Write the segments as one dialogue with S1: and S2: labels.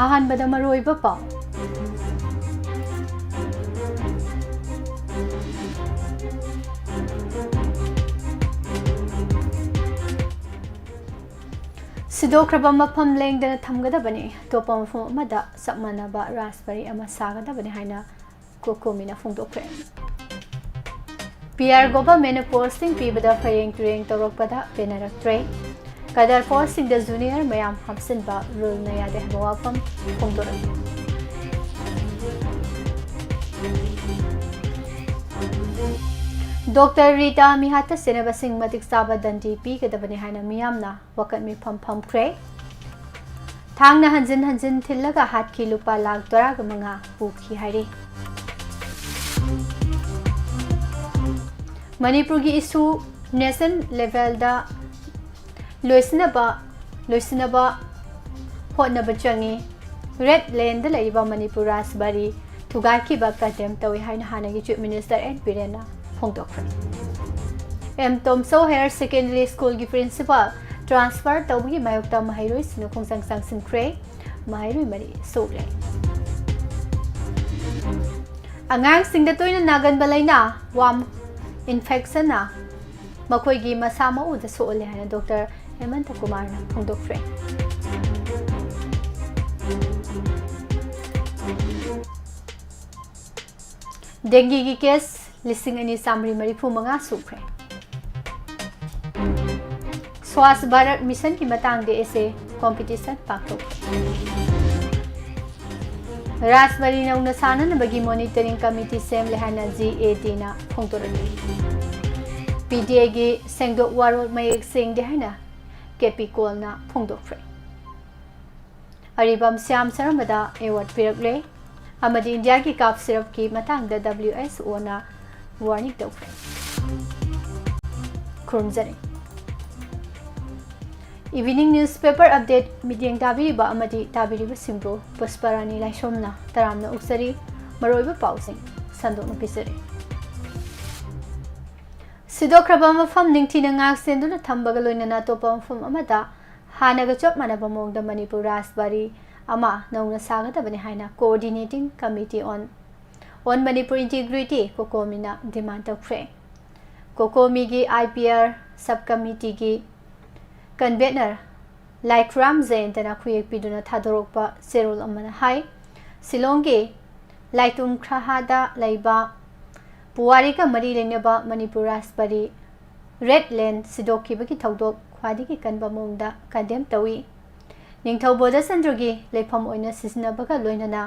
S1: ꯑꯍꯥꯟꯕꯗ ꯃꯔꯨꯑꯣꯏꯕ ꯄꯥꯎ सिदोख्रबा मफम लेंदना थमगदबने तोपा मफम अमदा चप मानबा रासबरी अमा सागदबने हाइना कोकोमिना फोंदोख्रे पीआर गवर्नमेंट पोस्टिंग पीबदा फयेंग तुरेंग तौरकपदा पेनरक्ट्रे कदर पोस्टिंग द जूनियर मयाम हब्सिनबा रूल नयादे हवाफम फोंदोरक डॉक्टर रीता मिहाता सेनबा सिंह मतिक साबा दंडी पीगदबने हाइना मियामना वकत मी फम ख्रे थांगना हंजिन हंजिन थिल्लगा हाथकी लुपा लाख तोराग मंगा पुखी हाइरे मणिपुर की इशू नेशनल लेवल दा लोइसनबा होनब चंगी रेड लैंड लैबा मणिपुर राजबारी थुगाखिबा कदम तवे हाइना हानगी चीफ मिनिस्टर एन बिरेना फोंदोख्रे एम तोमसो हायर सेकेंडरी स्कूल की प्रिंसिपल ट्रांसफर तौबगी मायोक्ता महैरोई सिनु खोंसंग संगसिनख्रे महैरोई मरी सोले अंगांग सिंग द तोइना नागनबा लैना वाम इन्फेक्शन मखोइगी मसा मऊद सोले है डॉक्टर हेमंत कुमार फोंदोख्रे डेंगी की केस 3,345 सूख्रे स्वास्थ्य भारत मिशन की मतंगदे ऐसे कॉम्पिटिशन पाखोख्रे राजबारी नौना साननबगी monitoring committee same Lehna GAD ना फोंदोरनी PDA की सेंगदोक वारोल मयेक सेंगदे हाइना KP कोल ना फोंदोख्रे अरिबम श्याम सरमदा एवार्ड पिरकले अमदी इंडिया की काफ सिरप की मतंगदा WHO ना वार्निंग तौख्रे खुरमजरे इवनिंग न्यूज़पेपर अपडेट मीडियम ताबीरिबा अमदी ताबीरिबा सिंबो पुष्परानी लाइसोमना तरामना उक्सरी मरोइबा पाउसिंग संदोकना पिसरे सिदोख्रबा मफम निंगथिना ngak senduna thambaga loinana topa mafam amada hanaga chop manaba mongda manipur rasbari ama nauna sagadabani haina coordinating committee on manipur integrity kokomina demand tawkhre kokomi gi IPR subcommittee gi convener Laikram Zain tana khuyek piduna thadorokpa serul amana hai silonge laitum khahada laiba puwari ka mari leneba manipur rasbari red land sidoki baki thodok khwadi ki kanba mongda kadem tawi ningthau boda sandrogi lepham oina sisna baga loinana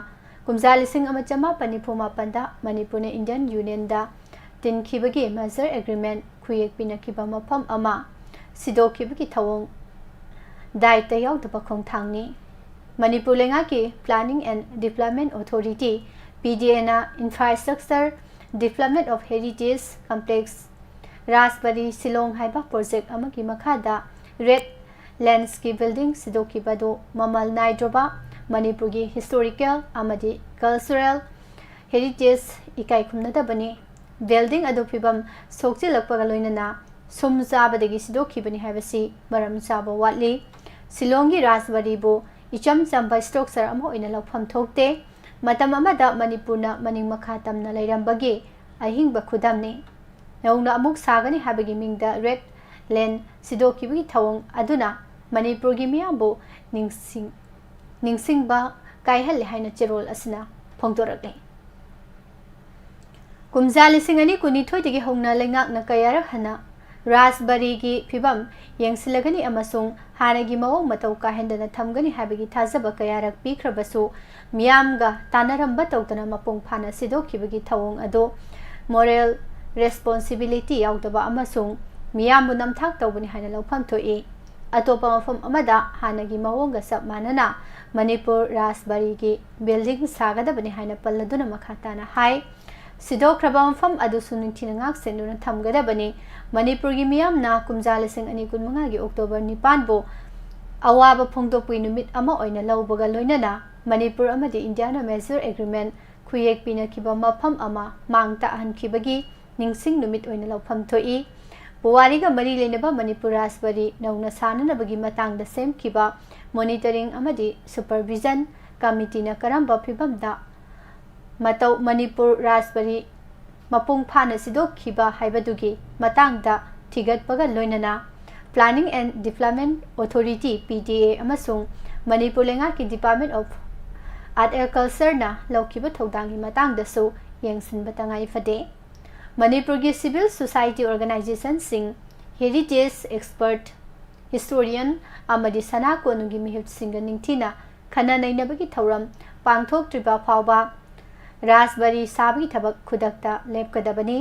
S1: kumja lising ama chama panipuma panda manipur ne Indian Union da tin khibagi major agreement khuyek pinakhiba mafam ama सिदोकी की थवों दायित्व याउदबा खोंथांगनी मणिपुर लेंगा की planning and development authority PDA ना infrastructure development of heritage complex Rajbari सिलोंग हाइबा प्रोजेक्ट अमा की मखादा रेड लैंड्स की बिल्डिंग सिदोकी बदो ममल नाइड्रोबा मणिपुर की हिस्टोरिकल अमदी कल्चरल हेरिटेज इकाई खुमनदबनी बिल्डिंग अदो फिबम सोक्चिलकपगा लोइनना सुम चाबदगी सिदोखिबनी हाइबसी मरम चाबा वाटली सिलोंगी राजबारीबो इचम चंबा स्ट्रक्चर अमा ओइना लौफम थोकते मतम अमदा मणिपुरना मनिंग मखा तमना लैरंबगी अहिंगबा खुदामनी नौना अमुक सागनी हाबगी मिंगदा रेड लैंड सिदोखिबगी थवंग अदुना मणिपुरगी मियाबो निंगसिंगबा कायहल हाइना चेरोल असना फोंदोरकले कुमजा 2019 हौना लेंगाकना कयारक हना राजबारी की फिबम यंगसिलगनी अमसुंग हानगी मवोंग मतौ काहेंदना थमगनी हाबगी थाजबा कयारक पीख्रबसु मियामगा तानरंबा तौतना मपुंग फाना सिदोखिबगी थवोंग अदो मोरल रेस्पोंसिबिलिटी याउदबा अमसुंग मियामबु नमथाक तौबनी हाना लौफम थोई अतोपा मफम अमदा हानगी मवोंगा सब मानना मणिपुर राजबारी की बिल्डिंग सागदबनी हाना पल्लदुना मखाताना हाई सिदोख्रबा मफम अदुसु निंथिना ngak senduna thamgadabani मणिपुर की मियामना कुमजा 2025 की अक्टोबर 9 बो अवाब फोंदोकपी नुमित अमा ओइना लौबगा लोइनना मणिपुर अमदी इंडियाना मेजर एग्रीमेंट खुयेक पिनखिबा मफम अमा मांगता अहनखिबगी निंगसिंग नुमित ओइना लौफम थोई पुवारीगा मरी लेनबा मणिपुर राजबारी नौना साननबगी मतंगदा सेमखिबा मॉनिटरिंग अमदी सुपरविजन कमिटीना करम्बा फिबमदा मतौ मणिपुर राजबरी मपुंग फाना सिदोखिबा हाइबदुगी मतंगदा थिगतपगा लोइनना planning and development authority PDA अमसुंग मणिपुर लेंगा की department of art and culture ना लौकिबा थौदांगी मतंगदसु येंसिनबा तंगाई फदे मणिपुर की सिविल सोसाइटी ऑर्गेनाइजेशन सिंग हेरिटेज एक्सपर्ट हिस्टोरियन अमदी सना कोनुगी मिहुत सिंग निंगथिना खना नैनबगी थौरम पांगथोक्त्रिबा फावबा राजबरी साबगी थबक खुदकता लेपकदबनी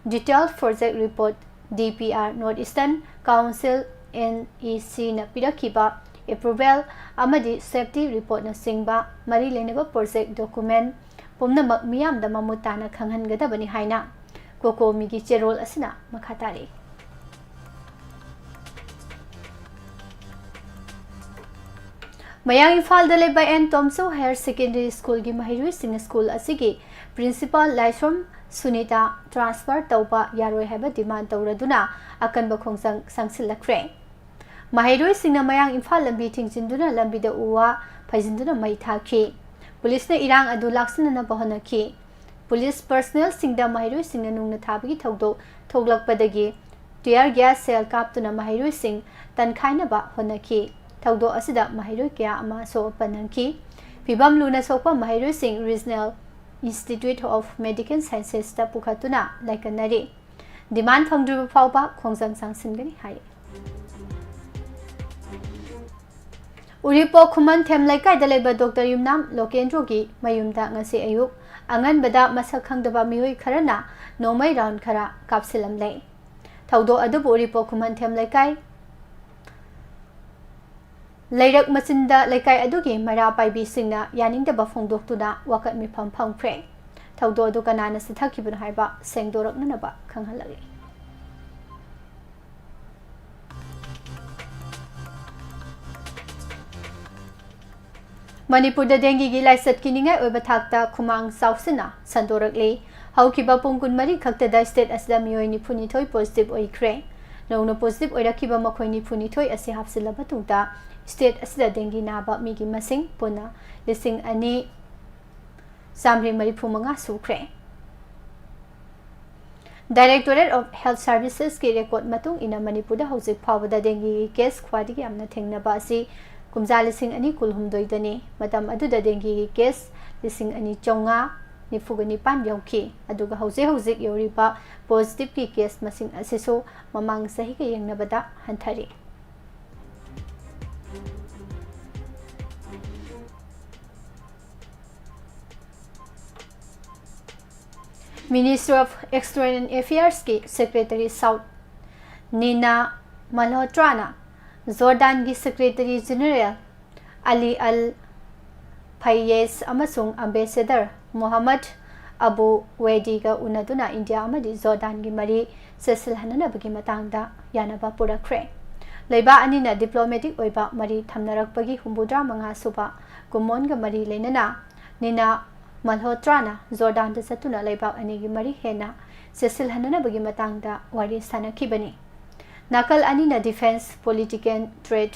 S1: detail project report DPR north eastern council NEC न पिरखिबा अप्रूवल अमदी सेफ्टी रिपोर्ट न सिंगबा मरी लेनेबा प्रोजेक्ट डॉक्यूमेंट पुमनमक मियामदा ममुताना खंगहनगदबनी हाइना कोकोमीगी चेरोल असना मखातारी मयांग इम्फाल दलेबा एन टॉमसो हायर सेकेंडरी स्कूल की महिरुई सिंह स्कूल असिगी प्रिंसिपल लाइसोम सुनीता ट्रांसफर तौबा यारोय हैबा डिमांड तौरदुना अकनबा खोंसंग संगसिलखरे महिरुई सिंह मयांग इम्फाल लंबी थिंगजिंदुना लंबीदा उवा फैजिंदुना मई थाखी पुलिस ने इरांग अदु लाक्सनना बहनखी पुलिस पर्सनल सिंगदा महिरुई सिंह नुंगना थाबगी थौदो थोगलकपदगी टियर गैस सेल कापतुना महिरुई सिंह तनखाइनबा होनखी थौदो असिदा महिरुई क्या अमा सो पनंकी फिबम लुना सोपा महिरुई सिंह regional institute of medical sciences ता पुखतुना लाइकनरी डिमांड फंगद्रिबा फावबा खोंजंग सांसिनगनी हाय उरिपो खुमन थेम लाइकाइदा लेबा डॉक्टर युमनाम लोकेंद्रोगी मयुमदा ngasi ayuk anganbada masak khangdaba mioi kharana nomai round khara kapsilam lai thaudo adubu uripo खुमन थेम लाइकाइ लैरक मचिंदा लेकाय अदुगी मरा पाइबी सिंगना यानिंगदबा फोंदोक्तुना वाकत मिफम फंगफ्रे थौदो अदु कनाना सिथाखिबन हाइबा सेंगदोरकननबा खंगहलगे मणिपुर डेंगी की लाइसत की निंगाई ओइबा थाकता खुमांग साउसिना संदोरकले हौकिबा पुंग कुनमरी खक्तदा स्टेट असदा मियोय निफुनिथोय पॉजिटिव ओइख्रे नौनो पॉजिटिव ओइरखिबा मखोय निफुनिथोय असे हापसिलबा तुंगता स्टेट असदा डेंगी नाबा मिगी मसिंग पुना लिसिंग अनि सामरी मरिफुमंगा सुख्रे डायरेक्टोरेट ऑफ हेल्थ सर्विसेज की रिकॉर्ड मतुंग इना मणिपुर हौजिक फावदा डेंगी केस ख्वादिगी अमना थेंगनबा असि कुमजा लिसिंग अनि कुलहुमदोइदनी मतम अदुदा डेंगी केस लिसिंग अनि चौंगा निफुगनी पान यौखी अदुगा हौजिक योरिबा पॉजिटिव की केस मसिंग असिसो ममांग सही के यंगनबदा हंथरी मिनिस्ट्री ऑफ एक्सटर्नल अफेयर्स की सेक्रेटरी साउथ नीना मल्होत्राना जॉर्डान की सेक्रेटरी जनरल अली अल फैयेस अमसुंग एम्बेसडर मोहम्मद अबू वेदी का उनदुना इंडिया अमदी जॉर्डान की मरी सेसिलहननबगी मतंगदा यानबा पुरखरे लेबा अनिना डिप्लोमेटिक ओइबा मरी थमनरकपगी हुंबुद्रा मंगा सुबा कुमोन का मरी लेनना नीना मल्होत्राना जॉर्डान दा चतुना लेबा अनिगी मरी हेना सेसिलहननबगी मतंगदा वारी सानखिबनी नाकल अनिना डिफेंस पॉलिटिकल ट्रेड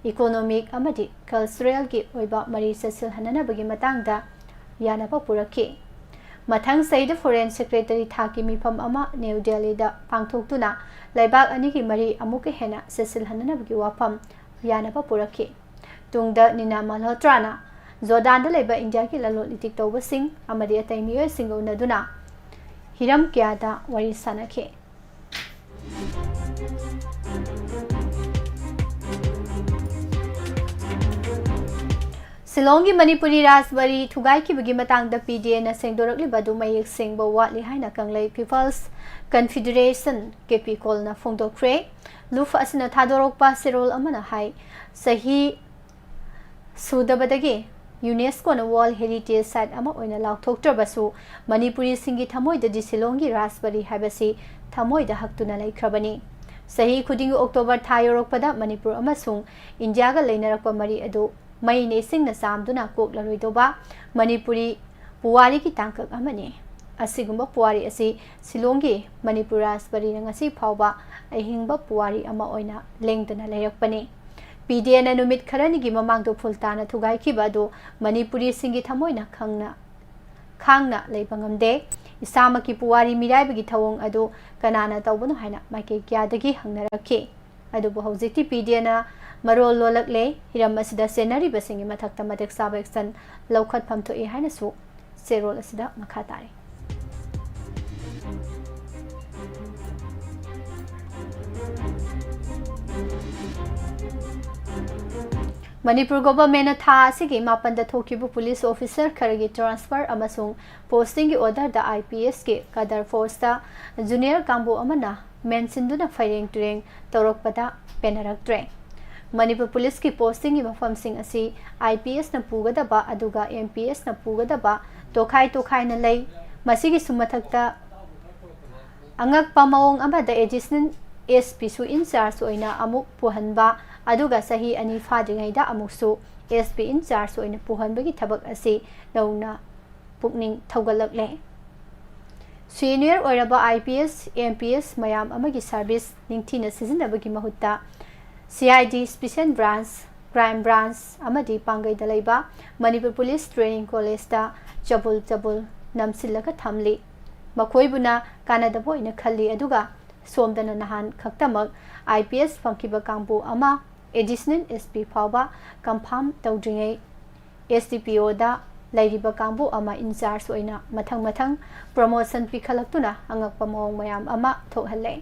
S1: इकोनॉमिक अमदी कल्चरल की ओइबा मरी सेसिलहननबगी मतंगदा यानबा पुरखी मथंग सैद फॉरेन सेक्रेटरी थाकी मिफम अमा न्यू दिल्ली दा पांगथोक्तुना लेबाक अनिगी मरी अमुके हेना सेसिलहननबगी वाफम यानबा पुरखी तुंगदा नीना मल्होत्राना जॉर्डान दा लेबा इंडिया की ललोट इतिक तौबसिंग अमदी अतै मियोय सिंग उनदुना हिरम क्यादा वरी सानखे सिलोंगी मणिपुरी राजबरी थुगाई की बगी मतंग द PDA न सेंगदोरकली बदु मयेक सेंगबो वाटली हाइना कंगलै पीपल्स कन्फेडरेशन केपी कॉल न फोंदोक्रे लुफ असना थादोरकपा सिरोल अमना हाई सही सुदबदगी यूनेस्को न वर्ल्ड हेरिटेज साइट अमा ओइना लाउथोक्तरबसु मणिपुरी सिंगी थमोइददि सिलोंगी राजबरी हाइबसी थमोइदा हक्तुना लैख्रबनी सही खुदिंग अक्टोबर था योरकपदा मणिपुर अमसुंग इंडिया गा लैनरकपा मरी अदु मई ने सिंगना सामदुना कोकलरोइदोबा मणिपुरी पुवारी की तांकक अमने असिगुंबा पुवारी असि सिलोंगी मणिपुर राजबरी न ngasi फावबा अहिंगबा पुवारी अमा ओइना लेंगदना लैरकपने PDN नुमित खरनिगी ममांगदो फुलताना थुगाइखिबा अदु मणिपुरी सिंगी थमोइना खांगना लेबंगमदे इसामकी पुवारी मिराइबगी थवोंग अदु कनाना तौबनो हाइना माइके क्यादगी हंगनरखि अदुबो हौजिकति PDN मरोल लोलकले हिरम असिदा सेनरिबसिंगी मथक्ता मतेक साब एक्शन लौखतफम थोइ हाइनासु सेरोल असिदा मखा तारे मणिपुर गवर्नमेंट था सिगी मापन थोकिबु पुलिस ऑफिसर खरगी ट्रांसफर अमसुंग पोस्टिंग की ऑर्डर द IPS के कदर फोर्स दा जूनियर कांबो अमना मेंसिंदुना फायरिंग ट्रेंग तौरकपदा पेनरक्ट्रे मणिपुर पुलिस की पोस्टिंग की मफम सिंग असी IPS न पुगदबा अदुगा MPS न पुगदबा तोखाई न लई मसिगी सुमथक्ता अंगक पमाओंग अमदा एडिशनल SP सु इंचार्ज ओइना अमुक पुहनबा अदुगा सही अनि फाद्रिङैदा अमुकसु SP इंचार्ज ओइना पुहनबगी थबक असी नौना पुकनिंग थौगलकले सीनियर ओइरबा IPS MPS मयाम अमगी सर्विस निंगथिना सिजनबगी महुत्ता CID special branch crime branch अमदी पांगैदा लैबा मणिपुर पुलिस ट्रेनिंग कॉलेज दा चबुल नमसिलका थमली मखोइबुना कानादबो ओइना खल्ली अदुगा सोमदना नहान खक्तमक IPS फंकिबा कांबु अमा एडिशनल SP फावबा कंफर्म तौद्रिङै SDPO दा लैरिबा कांबु अमा इंचार्ज ओइना मथंग प्रमोशन पिखलक्तुना अंगकपा मौंग मयाम अमा थोहल्ले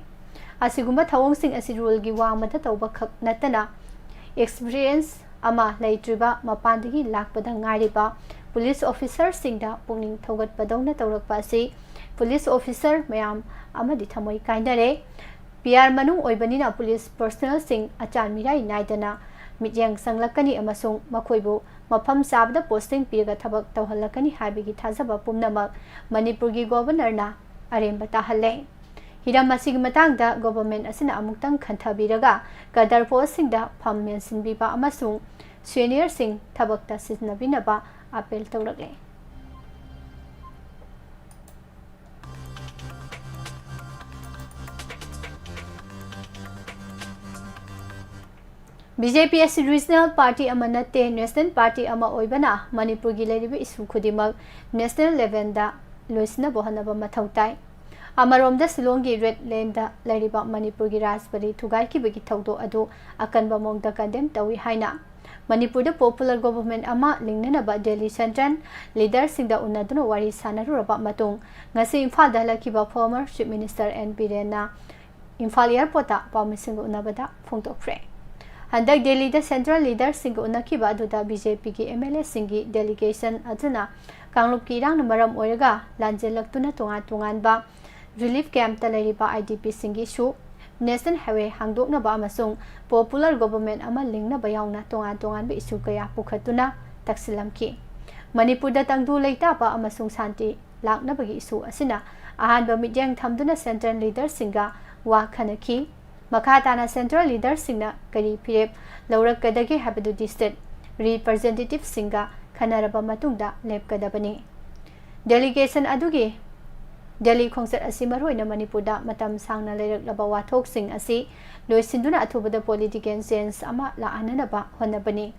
S1: असिगुम्बा थवोंगसिंग असि रूलगी वांगमदा तौबा खक नतना एक्सपीरियंस अमा लैत्रिबा मपानदगी लाकपदा ngairiba पुलिस ऑफिसर सिंगदा पुंगनिंग थौगतपदौना तौरकपा असि पुलिस ऑफिसर मयाम अमदी थमोई काइनरे PR मनुंग ओइबनिना पुलिस पर्सनल सिंग अचान मिराई नाइदना मिजेंग संगलकनी अमसुंग मखोइबु मफम साबदा पोस्टिंग पिरगा थबक तौहल्लकनी हाबिगी थाजबा पुमनमक मणिपुरगी गवर्नरना अरेंबा ताहल्ले हिरम असिगी मतांगदा गवर्नमेंट असिना अमुक्तंग खंथाबिरगा कदर पोस्टिंगदा फम मेंसिनबिबा अमसुंग सीनियर सिंग थबकता सिजनबिनबा अपील तौरकले BJP as regional party amanate national party ama oibana Manipur gi leribi isu khudimak national level da loisna bohanaba mathautai amarom da Silong gi red land da leriba Manipur gi Rajbari thugai ki bagi thaudo adu akanba mong da condemn tawi haina Manipur da popular government ama lingnana ba Delhi Central leader sing da unaduna wari sanaru raba matung ngasi Imphal da lakiba former chief minister NP Rena Imphal airport ta permission unabada phongtokre Handak Delhi da central leader singo unakiba aduda BJP ki MLA singi delegation aduna Kanglup ki rang namaram oiraga lanjelaktuna tungan ba relief camp ta leriba IDP singi su national highway hangdokna ba amasung popular government ama lingna ba yauna tungan ba isu kaya pukhatuna taksilamki Manipur da tangdu leita ba amasung santi lakna bagi isu asina ahan ba midyang thamduna central leader singa wa khanaki Makatana central leader singna kari pirep laurakadagi habadu district representative singa khanaraba matungda lepkadabani delegation adugi Delhi khongsat asi maroina Manipur da matam sangna leiraklaba wathok sing asi loisinduna athubada political sense ama la ananaba honabani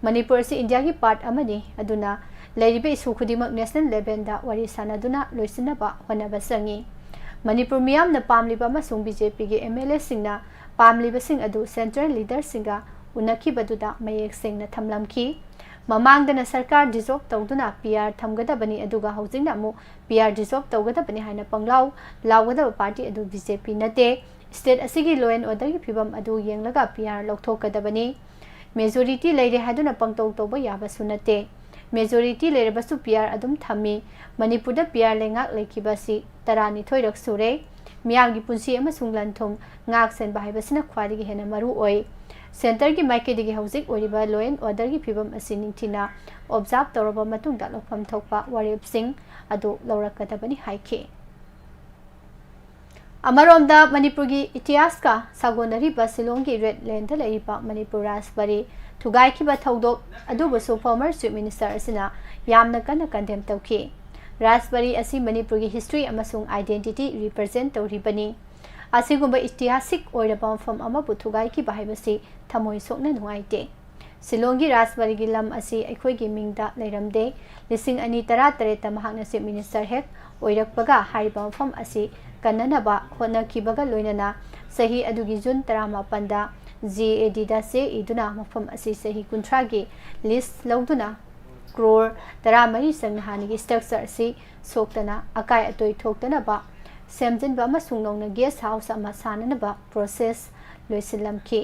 S1: Manipur si India gi part amani aduna leiribe isu khudimak national level da wari sanaduna loisinaba honaba sangi Manipur miyam na pamliba masung BJP gi MLA singna pamliba sing adu central leader singa unaki baduda mayek sing na thamlamki mamangdana sarkar dissolve tawduna PR thamgadabani aduga housing namu PR dissolve tawgadabani haina panglaw lawgada party adu BJP nate state asigi law and order gi phibam adu yenglaga PR lokthokadabani majority leire haduna pangtaw tawba yaba sunate majority lerebasu PR adum thami Manipur da PR lengak lekibasi tarani thoirak sure miyamgi punsi amasung lanthum ngak sen bahaibasina khwadi gi hena maru oi center gi maikedi gi housing oriba law and order gi phibam asini thina observe tawraba matung da lokpham thokpa warip sing adu laurakadabani haike Amarom da Manipur gi itias ka sagonari ba Silong gi red land da leiba Manipur Rajbari thugai ki ba thaudok adubu so former chief minister asina yamna kana condemn tawki Rajbari asi Manipur gi history amasung identity represent tawribani ꯑꯁꯤꯒꯨꯝꯕ ꯏꯇꯤꯍꯥꯁꯤꯛ ꯑꯣꯏꯔꯕ ꯃꯐꯝ ꯑꯃꯕꯨ ꯊꯨꯒꯥꯏꯈꯤꯕ ꯍꯥꯏꯕꯁꯤ ꯊꯃꯣꯏ ꯁꯣꯛꯅ ꯅꯨꯡꯉꯥꯏꯇꯦ꯫ ꯁꯤꯂꯣꯡꯒꯤ ꯔꯥꯖꯕꯥꯔꯤꯒꯤ ꯂꯝ ꯑꯁꯤ ꯑꯩꯈꯣꯏꯒꯤ ꯃꯤꯡꯗ ꯂꯩꯔꯝꯗꯦ꯫ 2013ꯇ ꯃꯍꯥꯛꯅ ꯆꯤꯐ ꯃꯤꯅꯤꯁꯇꯔ ꯍꯦꯛ ꯑꯣꯏꯔꯛꯄꯒ ꯍꯥꯏꯔꯤꯕ ꯃꯐꯝ ꯑꯁꯤ ꯀꯟꯅꯅꯕ ꯍꯣꯠꯅꯈꯤꯕꯒ ꯂꯣꯏꯅꯅ ꯆꯍꯤ ꯑꯗꯨꯒꯤ ꯖꯨꯟ 18ꯗ JADꯗ ꯆꯦ ꯏꯗꯨꯅ ꯃꯐꯝ ꯑꯁꯤ ꯆꯍꯤ 30ꯒꯤ ꯂꯤꯁ ꯂꯧꯗꯨꯅ ꯀ꯭ꯔꯣꯔ 14 ꯆꯪꯅ ꯍꯥꯟꯅꯒꯤ ꯁ꯭ꯇꯔꯛꯆꯔ ꯑꯁꯤ ꯁꯣꯛꯇꯅ ꯑꯀꯥꯏ ꯑꯇꯣꯏ ꯊꯣꯛꯇꯅꯕ ꯁꯦꯝꯖꯤꯟꯕ ꯑꯃꯁꯨꯡ ꯅꯧꯅ ꯒꯦꯁꯠ ꯍꯥꯎꯁ ꯑꯃ ꯁꯥꯅꯅꯕ ꯄ꯭ꯔꯣꯁꯦꯁ ꯂꯣꯏꯁꯤꯜꯂꯝꯈꯤ꯫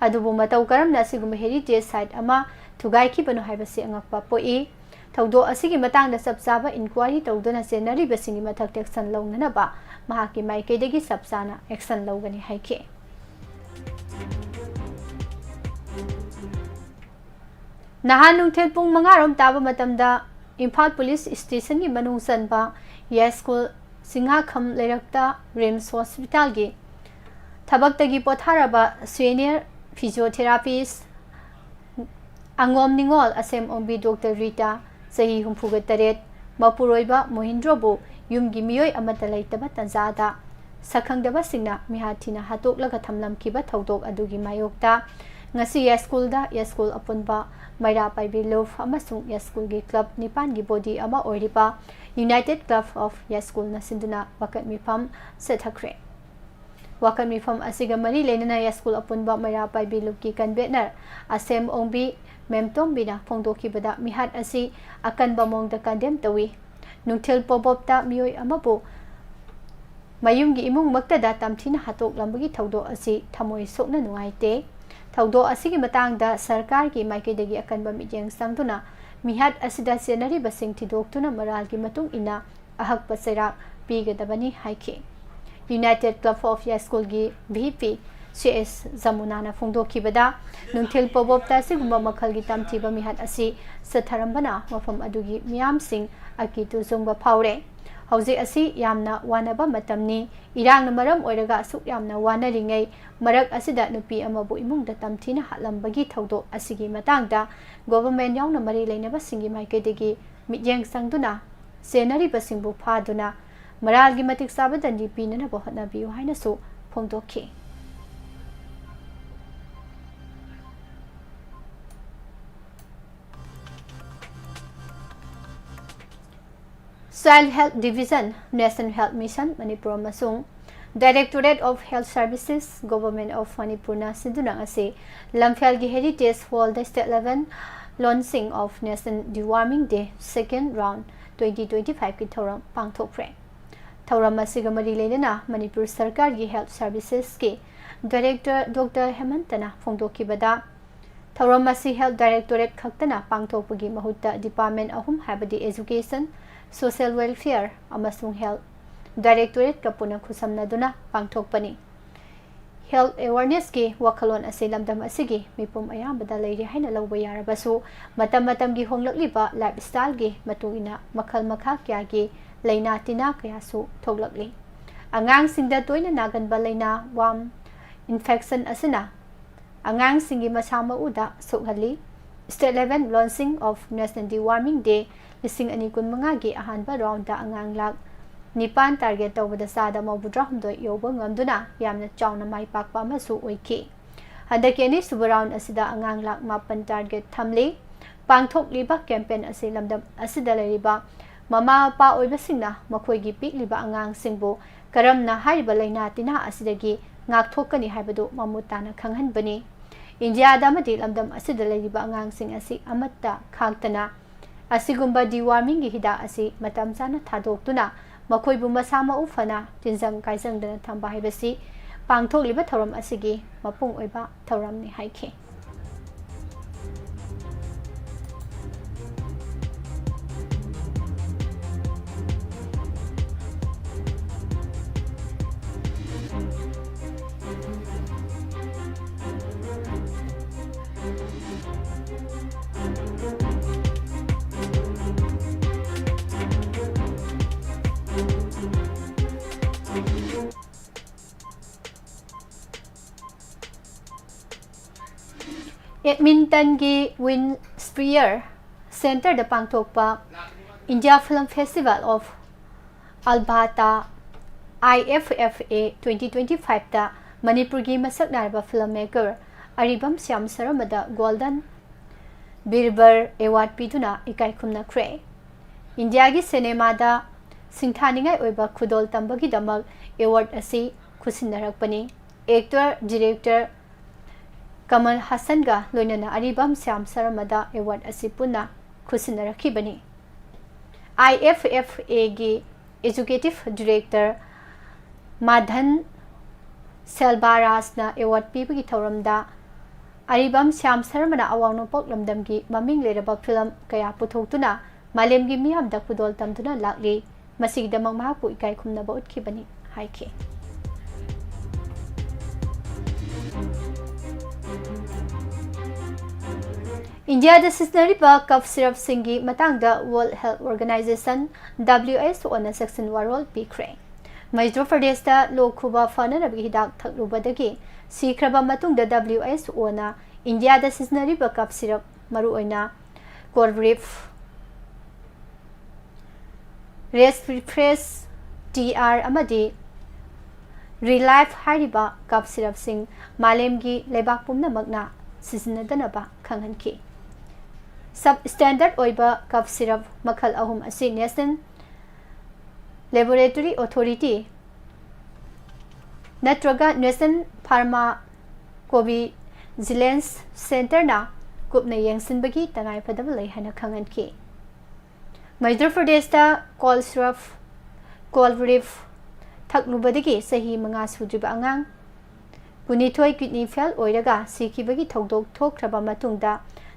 S1: ꯑꯗꯨꯕꯨ ꯃꯇꯧ ꯀꯔꯝꯅ ꯑꯁꯤꯒꯨꯝꯕ ꯍꯦꯔꯤꯇꯦꯖ ꯁꯥꯏꯠ ꯑꯃ ꯊꯨꯒꯥꯏꯈꯤꯕꯅꯣ ꯍꯥꯏꯕꯁꯤ ꯑꯉꯛꯄ ꯄꯣꯛꯏ꯫ ꯊꯧꯗꯣꯛ ꯑꯁꯤꯒꯤ ꯃꯇꯥꯡꯗ ꯆꯞ ꯆꯥꯕ ꯏꯟꯀ꯭ꯋꯥꯏꯔꯤ ꯇꯧꯗꯨꯅ ꯆꯦꯟꯅꯔꯤꯕꯁꯤꯡꯒꯤ ꯃꯊꯛꯇ ꯑꯦꯛꯁꯟ ꯂꯧꯅꯅꯕ ꯃꯍꯥꯛꯀꯤ ꯃꯥꯏꯀꯩꯗꯒꯤ ꯆꯞ ꯆꯥꯅ ꯑꯦꯛꯁꯟ ꯂꯧꯒꯅꯤ ꯍꯥꯏꯈꯤ꯫ ꯅꯍꯥꯟ ꯅꯨꯡꯊꯤꯜ ꯄꯨꯡ 5 ꯇꯥꯕ ꯃꯇꯝꯗ ꯏꯝꯐꯥꯜ ꯄꯨꯂꯤꯁ ꯁ꯭ꯇꯦꯁꯟꯒꯤ ꯃꯅꯨꯡ ꯆꯟꯕ ꯌꯥꯏꯁ꯭ꯀꯨꯜ ꯆꯤꯡꯉꯥꯈꯝ ꯂꯩꯔꯛꯇ ꯔꯤꯝꯁ ꯍꯣꯁꯄꯤꯇꯥꯜꯒꯤ ꯊꯕꯛꯇꯒꯤ ꯄꯣꯊꯥꯔꯕ ꯁꯤꯅꯤꯌꯔ ꯐꯤꯖꯤꯑꯣꯊꯦꯔꯥꯄꯤꯁꯠ ꯑꯉꯣꯝ ꯅꯤꯡꯉꯣꯜ ꯑꯁꯦꯝ ꯑꯣꯡꯕꯤ ꯗꯣꯛꯇꯔ ꯔꯤꯇꯥ, ꯆꯍꯤ 63, ꯃꯄꯨꯔꯣꯏꯕ ꯃꯣꯍꯤꯟꯗ꯭ꯔꯣꯕꯨ ꯌꯨꯝꯒꯤ ꯃꯤꯑꯣꯏ ꯑꯃꯠꯇ ꯂꯩꯇꯕ ꯇꯥꯟꯖꯥꯗ ꯁꯛꯈꯪꯗꯕꯁꯤꯡꯅ ꯃꯤꯍꯥꯠꯊꯤꯅ ꯍꯥꯠꯇꯣꯛꯂꯒ ꯊꯝꯂꯝꯈꯤꯕ ꯊꯧꯗꯣꯛ ꯑꯗꯨꯒꯤ ꯃꯥꯌꯣꯛꯇ ꯉꯁꯤ ꯌꯥꯏꯁ꯭ꯀꯨꯜꯗ ꯌꯥꯏꯁ꯭ꯀꯨꯜ ꯑꯄꯨꯟꯕ, ꯃꯩꯔꯥ ꯄꯥꯏꯕꯤ ꯂꯨꯞ ꯑꯃꯁꯨꯡ ꯌꯥꯏꯁ꯭ꯀꯨꯜꯒꯤ ꯀ꯭ꯂꯕ 9ꯒꯤ ꯕꯣꯗꯤ ꯑꯃ ꯑꯣꯏꯔꯤꯕ ꯌꯨꯅꯥꯏꯇꯦꯗ ꯀ꯭ꯂꯕ ꯑꯣꯐ ꯌꯥꯏꯁ꯭ꯀꯨꯜꯅ ꯁꯤꯟꯗꯨꯅ ꯋꯥꯀꯠ ꯃꯤꯐꯝ ꯆꯠꯊꯈ꯭ꯔꯦ꯫ ꯋꯥꯀꯠ ꯃꯤꯐꯝ ꯑꯁꯤꯒ ꯃꯔꯤ ꯂꯩꯅꯅ ꯌꯥꯏꯁ꯭ꯀꯨꯜ ꯑꯄꯨꯟꯕ ꯃꯩꯔꯥ ꯄꯥꯏꯕꯤ ꯂꯨꯞꯀꯤ ꯀꯟꯚꯦꯅꯔ ꯑꯁꯦꯝ ꯑꯣꯡꯕꯤ ꯃꯦꯝꯇꯣꯝꯕꯤꯅ ꯐꯣꯡꯗꯣꯛꯈꯤꯕꯗ ꯃꯤꯍꯥꯠ ꯑꯁꯤ ꯑꯀꯟꯕ ꯃꯑꯣꯡꯗ ꯀꯟꯗꯦꯝ ꯇꯧꯏ꯫ ꯅꯨꯡꯊꯤꯜ ꯄꯣꯕꯣꯞꯇ ꯃꯤꯑꯣꯏ ꯑꯃꯕꯨ ꯃꯌꯨꯝꯒꯤ ꯏꯃꯨꯡꯃꯛꯇꯗ ꯇꯝꯊꯤꯅ ꯍꯥꯠꯇꯣꯛꯂꯝꯕꯒꯤ ꯊꯧꯗꯣꯛ ꯑꯁꯤ ꯊꯃꯣꯏ ꯁꯣꯛꯅ ꯅꯨꯡꯉꯥꯏꯇꯦ꯫ ꯊꯧꯗꯣꯛ ꯑꯁꯤꯒꯤ ꯃꯇꯥꯡꯗ ꯁꯔꯀꯥꯔꯒꯤ ꯃꯥꯏꯀꯩꯗꯒꯤ ꯑꯀꯟꯕ ꯃꯤꯠꯌꯦꯡ ꯆꯪꯗꯨꯅ ꯃꯤꯍꯥꯠ ꯑꯁꯤꯗ ꯆꯦꯟꯅꯔꯤꯕꯁꯤꯡ ꯊꯤꯗꯣꯛꯇꯨꯅ ꯃꯔꯥꯜꯒꯤ ꯃꯇꯨꯡ ꯏꯟꯅ ꯑꯍꯛꯄ ꯆꯩꯔꯥꯛ ꯄꯤꯒꯗꯕꯅꯤ ꯍꯥꯏꯈꯤ꯫ ꯌꯨꯅꯥꯏꯇꯦꯗ ꯀ꯭ꯂꯕ ꯑꯣꯐ ꯌꯥꯏꯁ꯭ꯀꯨꯜꯒꯤ VP CS ꯖꯃꯨꯅꯥꯅ ꯐꯣꯡꯗꯣꯛꯈꯤꯕꯗ ꯅꯨꯡꯊꯤꯜ ꯄꯣꯕꯣꯞꯇ ꯑꯁꯤꯒꯨꯝꯕ ꯃꯈꯜꯒꯤ ꯇꯝꯊꯤꯕ ꯃꯤꯍꯥꯠ ꯑꯁꯤ ꯆꯠꯊꯔꯝꯕꯅ ꯃꯐꯝ ꯑꯗꯨꯒꯤ ꯃꯤꯌꯥꯝꯁꯤꯡ ꯑꯀꯤ ꯇꯨꯖꯨꯡꯕ ꯐꯥꯎꯔꯦ꯫ ꯍꯧꯖꯤꯛ ꯑꯁꯤ ꯌꯥꯝꯅ ꯋꯥꯅꯕ ꯃꯇꯝꯅꯤ꯫ ꯏꯔꯥꯡꯅ ꯃꯔꯝ ꯑꯣꯏꯔꯒ ꯑꯁꯨꯛ ꯌꯥꯝꯅ ꯋꯥꯅꯔꯤꯉꯩ ꯃꯔꯛ ꯑꯁꯤꯗ ꯅꯨꯄꯤ ꯑꯃꯕꯨ ꯏꯃꯨꯡꯗ ꯇꯝꯊꯤꯅ ꯍꯥꯠꯂꯝꯕꯒꯤ ꯊꯧꯗꯣꯛ ꯑꯁꯤꯒꯤ ꯃꯇꯥꯡꯗ ꯒꯣꯚꯔꯟꯃꯦꯟꯠ ꯌꯥꯎꯅ ꯃꯔꯤ ꯂꯩꯅꯕꯁꯤꯡꯒꯤ ꯃꯥꯏꯀꯩꯗꯒꯤ ꯃꯤꯠꯌꯦꯡ ꯆꯪꯗꯨꯅ ꯆꯦꯟꯅꯔꯤꯕꯁꯤꯡꯕꯨ ꯐꯥꯗꯨꯅ ꯃꯔꯥꯜꯒꯤ ꯃꯇꯤꯛ ꯆꯥꯕ ꯗꯟꯗꯤ ꯄꯤꯅꯅꯕ ꯍꯣꯠꯅꯕꯤꯌꯨ ꯍꯥꯏꯅꯁꯨ ꯐꯣꯡꯗꯣꯛꯈꯤ꯫ Child health division, national health mission Manipur ꯑꯃꯁꯨꯡ directorate of health services, government of ꯃꯅꯤꯄꯨꯔꯅ ꯁꯤꯟꯗꯨꯅ ꯉꯁꯤ ꯂꯝꯐꯦꯜꯒꯤ ꯍꯦꯔꯤꯇꯦꯖ ꯍꯣꯜꯗ state level launching of national deworming day second round 2025ꯒꯤ ꯊꯧꯔꯝ ꯄꯥꯡꯊꯣꯛꯈ꯭ꯔꯦ꯫ ꯊꯧꯔꯝ ꯑꯁꯤꯒ ꯃꯔꯤ ꯂꯩꯅꯅ ꯃꯅꯤꯄꯨꯔ ꯁꯔꯀꯥꯔꯒꯤ ꯍꯦꯜꯊ ꯁꯔꯚꯤꯁꯦꯁꯀꯤ ꯗꯥꯏꯔꯦꯛꯇꯔ ꯗꯣꯛꯇꯔ ꯍꯦꯃꯟꯇꯅ ꯐꯣꯡꯗꯣꯛꯈꯤꯕꯗ ꯊꯧꯔꯝ ꯑꯁꯤ ꯍꯦꯜꯊ ꯗꯥꯏꯔꯦꯛꯇꯣꯔꯦꯠ ꯈꯛꯇꯅ ꯄꯥꯡꯊꯣꯛꯄꯒꯤ ꯃꯍꯨꯠꯇ ꯗꯤꯄꯥꯔꯠꯃꯦꯟꯠ ꯑꯍꯨꯝ ꯍꯥꯏꯕꯗꯤ ꯑꯦꯖꯨꯀꯦꯁꯟ, ꯁꯣꯁꯤꯌꯦꯜ ꯋꯦꯜꯐꯦꯌꯔ ꯑꯃꯁꯨꯡ ꯍꯦꯜꯊ ꯗꯥꯏꯔꯦꯛꯇꯣꯔꯦꯠꯀ ꯄꯨꯟꯅ ꯈꯨꯠꯁꯝꯅꯗꯨꯅ ꯄꯥꯡꯊꯣꯛꯄꯅꯤ꯫ ꯍꯦꯜꯊ ꯑꯦꯋꯥꯔꯅꯦꯁꯀꯤ ꯋꯥꯈꯜꯂꯣꯟ ꯑꯁꯤ ꯂꯝꯗꯝ ꯑꯁꯤꯒꯤ ꯃꯤꯄꯨꯝ ꯑꯌꯥꯝꯕꯗ ꯂꯩꯔꯦ ꯍꯥꯏꯅ ꯂꯧꯕ ꯌꯥꯔꯕꯁꯨ ꯃꯇꯝ ꯃꯇꯝꯒꯤ ꯍꯣꯡꯂꯛꯂꯤꯕ ꯂꯥꯏꯐꯁ꯭ꯇꯥꯏꯜꯒꯤ ꯃꯇꯨꯡꯏꯟꯅ ꯃꯈꯜ ꯃꯈꯥ ꯀꯌꯥꯒꯤ ꯂꯩꯅꯥ ꯇꯤꯟꯅꯥ ꯀꯌꯥꯁꯨ ꯊꯣꯛꯂꯛꯂꯤ꯫ ꯑꯉꯥꯡꯁꯤꯡꯗ ꯇꯣꯏꯅ ꯅꯥꯒꯟꯕ ꯂꯩꯅꯥ ꯋꯥꯔꯝ ꯏꯟꯐꯦꯛꯁꯟ ꯑꯁꯤꯅ ꯑꯉꯥꯡꯁꯤꯡꯒꯤ ꯃꯁꯥ ꯃꯎꯗ ꯁꯣꯛꯍꯜꯂꯤ꯫ State level launching of national deworming ꯗꯦ 2025ꯒꯤ ꯑꯍꯥꯟꯕ ꯔꯥꯎꯟꯗ ꯑꯉꯥꯡ ꯂꯥꯈ 9 ꯇꯥꯔꯒꯦꯠ ꯇꯧꯕꯗ 62% ꯌꯧꯕ ꯉꯝꯗꯨꯅ ꯌꯥꯝꯅ ꯆꯥꯎꯅ ꯃꯥꯏ ꯄꯥꯛꯄ ꯑꯃꯁꯨ ꯑꯣꯏꯈꯤ꯫ ꯍꯟꯗꯛꯀꯤ ꯑꯅꯤꯁꯨꯕ ꯔꯥꯎꯟꯗ ꯑꯁꯤꯗ ꯑꯉꯥꯡ ꯂꯥꯈ 9 ꯇꯥꯔꯒꯦꯠ ꯊꯝꯂꯤ꯫ ꯄꯥꯡꯊꯣꯛꯂꯤꯕ ꯀꯦꯝꯄꯦꯟ ꯑꯁꯤ ꯂꯝꯗꯝ ꯑꯁꯤꯗ ꯂꯩꯔꯤꯕ ꯃꯃꯥ ꯃꯄꯥ ꯑꯣꯏꯕꯁꯤꯡꯅ ꯃꯈꯣꯏꯒꯤ ꯄꯤꯛꯂꯤꯕ ꯑꯉꯥꯡꯁꯤꯡꯕꯨ ꯀꯔꯝꯅ ꯍꯥꯏꯔꯤꯕ ꯂꯩꯅꯥ ꯇꯤꯟꯅꯥ ꯑꯁꯤꯗꯒꯤ ꯉꯥꯛꯊꯣꯛꯀꯅꯤ ꯍꯥꯏꯕꯗꯨ ꯃꯃꯨꯠ ꯇꯥꯅ ꯈꯪꯍꯟꯕꯅꯤ꯫ ꯏꯟꯗꯤꯌꯥꯗ ꯑꯃꯗꯤ ꯂꯝꯗꯝ ꯑꯁꯤꯗ ꯂꯩꯔꯤꯕ ꯑꯉꯥꯡꯁꯤꯡ ꯑꯁꯤ ꯑꯃꯠꯇ ꯈꯥꯛꯇꯅ ꯑꯁꯤꯒꯨꯝꯕ ꯗꯤꯋꯥꯔꯃꯤꯡꯒꯤ ꯍꯤꯗꯥꯛ ꯑꯁꯤ ꯃꯇꯝ ꯆꯥꯅ ꯊꯥꯗꯣꯛꯇꯨꯅ ꯃꯈꯣꯏꯕꯨ ꯃꯁꯥ ꯃꯎ ꯐꯅ ꯇꯤꯟꯖꯪ ꯀꯥꯏꯖꯪꯗꯅ ꯊꯝꯕ ꯍꯥꯏꯕꯁꯤ ꯄꯥꯡꯊꯣꯛꯂꯤꯕ ꯊꯧꯔꯝ ꯑꯁꯤꯒꯤ ꯃꯄꯨꯡ ꯑꯣꯏꯕ ꯊꯧꯔꯝꯅꯤ ꯍꯥꯏꯈꯤ꯫ एडमिंटनगी विन स्पीयर सेंटर द पांगथोकपा India film festival of Alberta IFFA 2025 ता मणिपुर की मसक नारबा फिल्म मेकर अरिबम श्याम सरमदा गोल्डन बीरबर एवार्ड पीदुना इकाई खुमनख्रे इंडिया की सिनेमा दा सिंथानिंगाई ओइबा खुदोल तंबगी दमक एवार्ड असी खुसिनरकपनी एक्टर डायरेक्टर कमल हसन गा लोइनना अरिबम श्याम सरमदा एवार्ड असी पुना खुसिनरखिबनी IFFA की एजुकेटिव डायरेक्टर माधन सेल्बारासना एवार्ड पीबगी थौरमदा अरिबम श्याम शर्मना अवांग नोपक लमदम की ममिंग लेरबा फिल्म कया पुथोक्तुना मालेम की मियामदा खुदोल तमदुना लाक्ली मसिगदमक महापु इकाई खुमनबा उतखिबनी हाइखे इंडिया दा सिस्नरीबा कफ सिरप सिंगी मतंगदा वर्ल्ड हेल्थ ऑर्गेनाइजेशन WHO ना सेक्शन वारोल पीख्रे मध्य प्रदेश दा लोकखुबा फनरबी हिदाक थकलुबदगी सीख्रबा मतुंगदा WHO ना इंडिया दा सिस्नरीबा कफ सिरप मरु ओइना कोलब्रिफ रेस्पिफ्रेस TR अमदी रिलाइफ हारिबा कफ सिरप सिंग मालेम की लेबाक पुमनमकना सिजनदनबा खंगनकी सब स्टैंडर्ड ओइबा कफ सिरप मखल अहुम असि नेशनल लेबोरेटरी अथॉरिटी नत्रगा नेशनल फार्माकोविजिलेंस सेंटर ना कुपना यंगसिनबगी तंगाई फदब लई हना खंगनकी मध्य प्रदेश दा कोल सिरप कोलब्रिफ थकलुबदगी सही मंगा सुद्रिबा अंगांग कुनिथोय किडनी फेल ओइरगा सिखिबगी थौदोक थोख्रबा मतुंगदा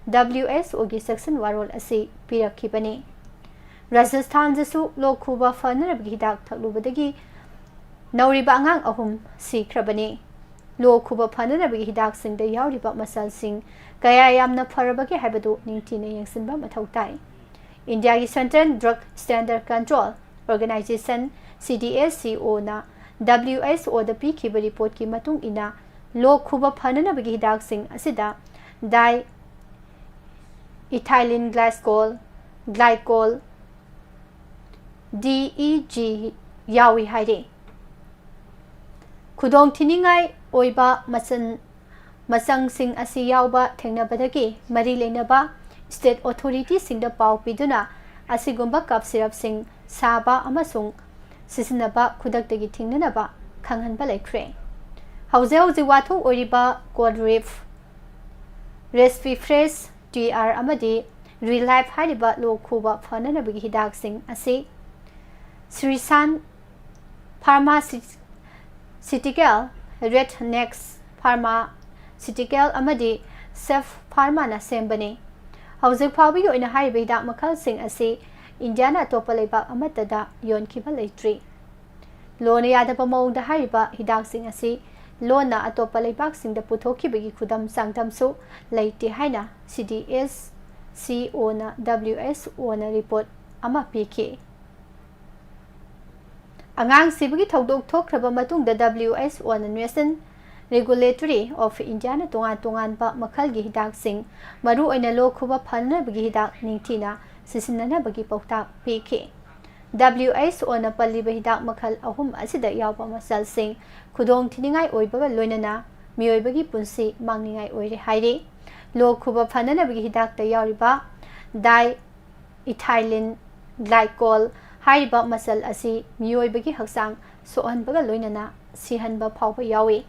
S1: WHO की सेक्शन वारोल असी पिरखिबनी राजस्थान जसु लोकखुबा फनरबगी हिदाक थकलुबदगी नौरिबा अंगांग अहुम सिख्रबनी लोकखुबा फनरबगी हिदाक सिंगदा यावरिबा मसल सिंग कया यामना फरबगी हाइबदु निंगथिना यंगसिनबा मथौ ताई इंडिया की central drug standard control organization CDSCO ना WHO दा पीखिबा रिपोर्ट की मतुंग इना लोकखुबा फनरबगी हिदाक सिंग असिदा डाई इथाइलिन ग्लाइकोल DEG यावी हाइरे खुदोंग थिनिंगाई ओइबा मसंग सिंग असी यावबा थेंगनबदगी मरी लेनबा स्टेट अथॉरिटी सिंग दा पाव पिदुना असिगुंबा कप सिरप सिंग साबा अमसुंग सिसनबा खुदक्तगी थिंगनबा खंगहनबा लेख्रे हौजे हौजे वाथो ओइबा कोडरिफ रेस्पिफ्रेस TR अमदी रिलाइफ हारिबा लोकखुबा फननबगी हिदाक सिंग असी Sresan pharmaceutical Rednex pharmaceutical अमदी सेफ फार्मा ना सेंबनी हौजिक फावबगी ओइना हारिबा हिदाक मखल सिंग असी इंडिया ना तोपा लेबाक अमतदा योनखिबा लेट्री लोन यादबा मौंगदा हारिबा हिदाक सिंग असी लोना अतोपा लेबाक सिंग दा पुथोखिबगी खुदम सांगदमसु लेते हाइना CDSCO ना WHO ना रिपोर्ट अमा पीखे अंगांग सिबगी थौदोक थोख्रबा मतुंगदा WHO ना नेशनल रेगुलेटरी ऑफ इंडिया ना तोंगान बा मखलगी हिदाक सिंग मरु ओइना लोकखुबा फननबगी हिदाक निंगथिना सिसिननबगी पौता पीखे WHO ना पल्लिबा हिदाक मखल अहुम असिदा यावबा मसल सिंग खुदोंग थिनिंगाई ओइबगा लोइनना मियोइबगी पुंसी मांगनिंगाई ओइरे हाइरे लोकखुबा फननबगी हिदाक ता यावरिबा डाई इथाइलिन ग्लाइकोल हाइरिबा मसल असी मियोइबगी हक्सांग सोहनबगा लोइनना सिहनबा फावबा यावे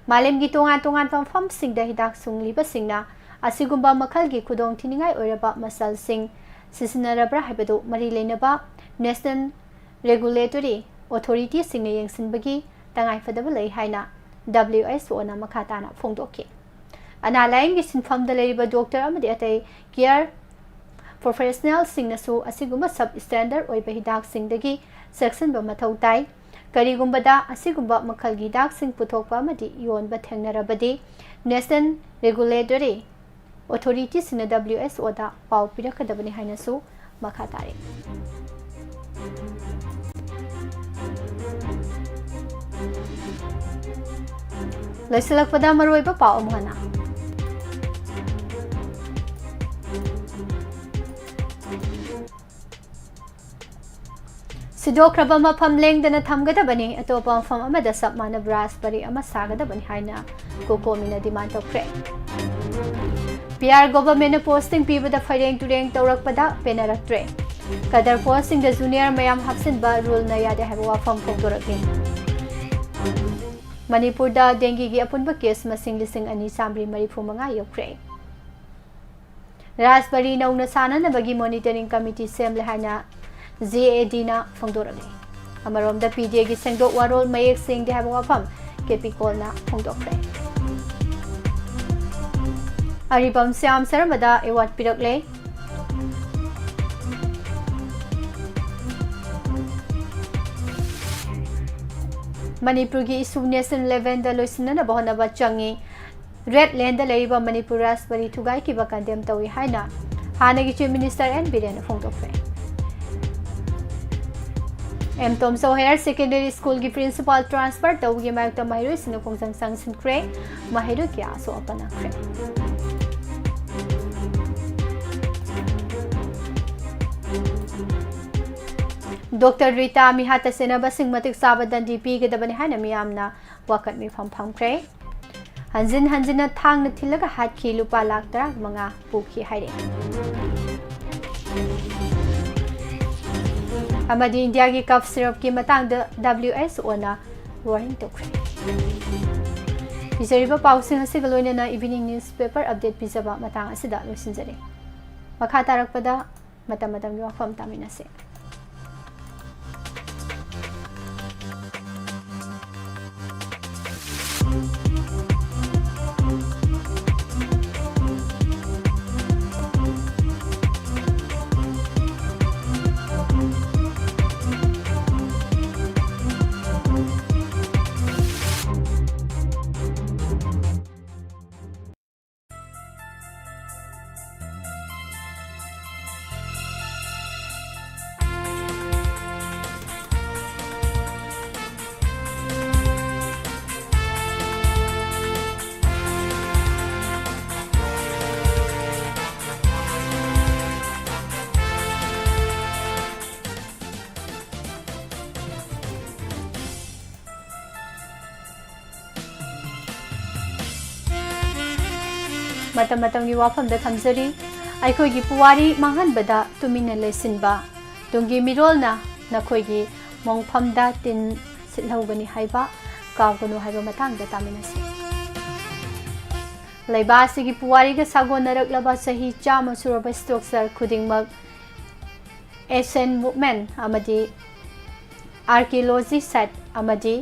S1: मालेमगी तोंगान फम सिंगदा हिदाक सुंगलिबा सिंगना असिगुंबा मखलगी खुदोंग थिनिंगाई ओइरबा मसल सिंग सिसनरब्रा हाइबदु मरी लेनबा नेशनल रेगुलेटरी अथॉरिटी सिंग यंगसिनबगी तंगाई फदबा लई हाइना WHO ना मखाताना फोंदोके अना लाइंगी सिनफमदा लेरिबा डॉक्टर अमदि अतै केयर प्रोफेशनल सिंगनसु असिगुंबा सब स्टैंडर्ड ओइबा हिदाक सिंगदगी सेक्शन बा मथौ ताई करिगुंबदा असिगुंबा मखलगी हिदाक सिंग पुथोकपा अमदि योनबा थेंगनरबदि नेशनल रेगुलेटरी अथॉरिटी सिंग WHO दा पाव पिरकदबनि हाइनसु मखातारे लैसलकपदा मरोइबा पाव अमहना सिदोख्रब मफम लेंदना थमगदबनी अतोपा मफम अमदा सब मानब रासबरी अमा सागदबनी हाइना कोकोमिना डिमांड तौख्रे पीआर गवर्नमेंट पोस्टिंग पीबदा फरेंग तुरेंग तौरकपदा पेनरक्ट्रे कदर पोस्टिंग द जूनियर मयाम हफ्सिनबा रूल न यादे हाइबा वाफम फोंदोरकनी मणिपुर दा डेंगी की अपुनबा केस मसिंग लिसिंग अनि सामरी मरीफु मंगा योख्रे रासबरी नौना साननबगी मॉनिटरिंग कमिटी सेमले हाइना ZAD ना फोंदोरकनी अमरोमदा PDA की सेंगदोक वारोल मयेक सिंग हाइबा वाफम KP कॉल ना फोंदोख्रे अरिबम श्याम शर्मदा एवार्ड पिरकले मणिपुर की इशू नेशनल लेवल द लोइसनना बहनबा चंगी रेड लैंड लेरिबा मणिपुर रासबरी थुगाई की कंडेम तवी हाइना हानगी चीफ मिनिस्टर एन बिरेन फोंदोख्रे एम तोमसो हायर सेकेंडरी स्कूल की प्रिंसिपल ट्रांसफर तौगी मायक महिरु सिन खोंजंग संगसिनख्रे महिरु की आसो अपनाख्रे डॉक्टर रीता मिहाता सेनबा सिंह मतिक साबा दंडी पीगदबने हाना मियामना वाकत मी फमख्रे हंजिन हंजिन थांग न थिलगा हाथखी लुपा लाख तराग मंगा पुखी हाइरे अमदी इंडिया की कफ सिरप की मतंग WHO ना वार्निंग तोख्रे पिजरिबा पाउसिंग हसिग लोइनना इवनिंग न्यूज़पेपर अपडेट पिजबा मतंग असिदा लोइसिनजरे मखा तारकपदा मतम मतम की वाफम तामिनसे मतम की वाफम द थमजरी अखोगी पुवारी मांगनबदा तुमिन लेसिनबा तुंगी मिरोलना नखोगी मोंगफमदा तिन सिलहौगनी हाइबा कावगनु हाइबा मतंग द तामिनसी लैबासी की पुवारी के सागोनरकलबा सही चाम सुरबा स्ट्रक्चर खुदिंगमक एशियन मूवमेंट अमदी आर्कियोलॉजी साइट अमदी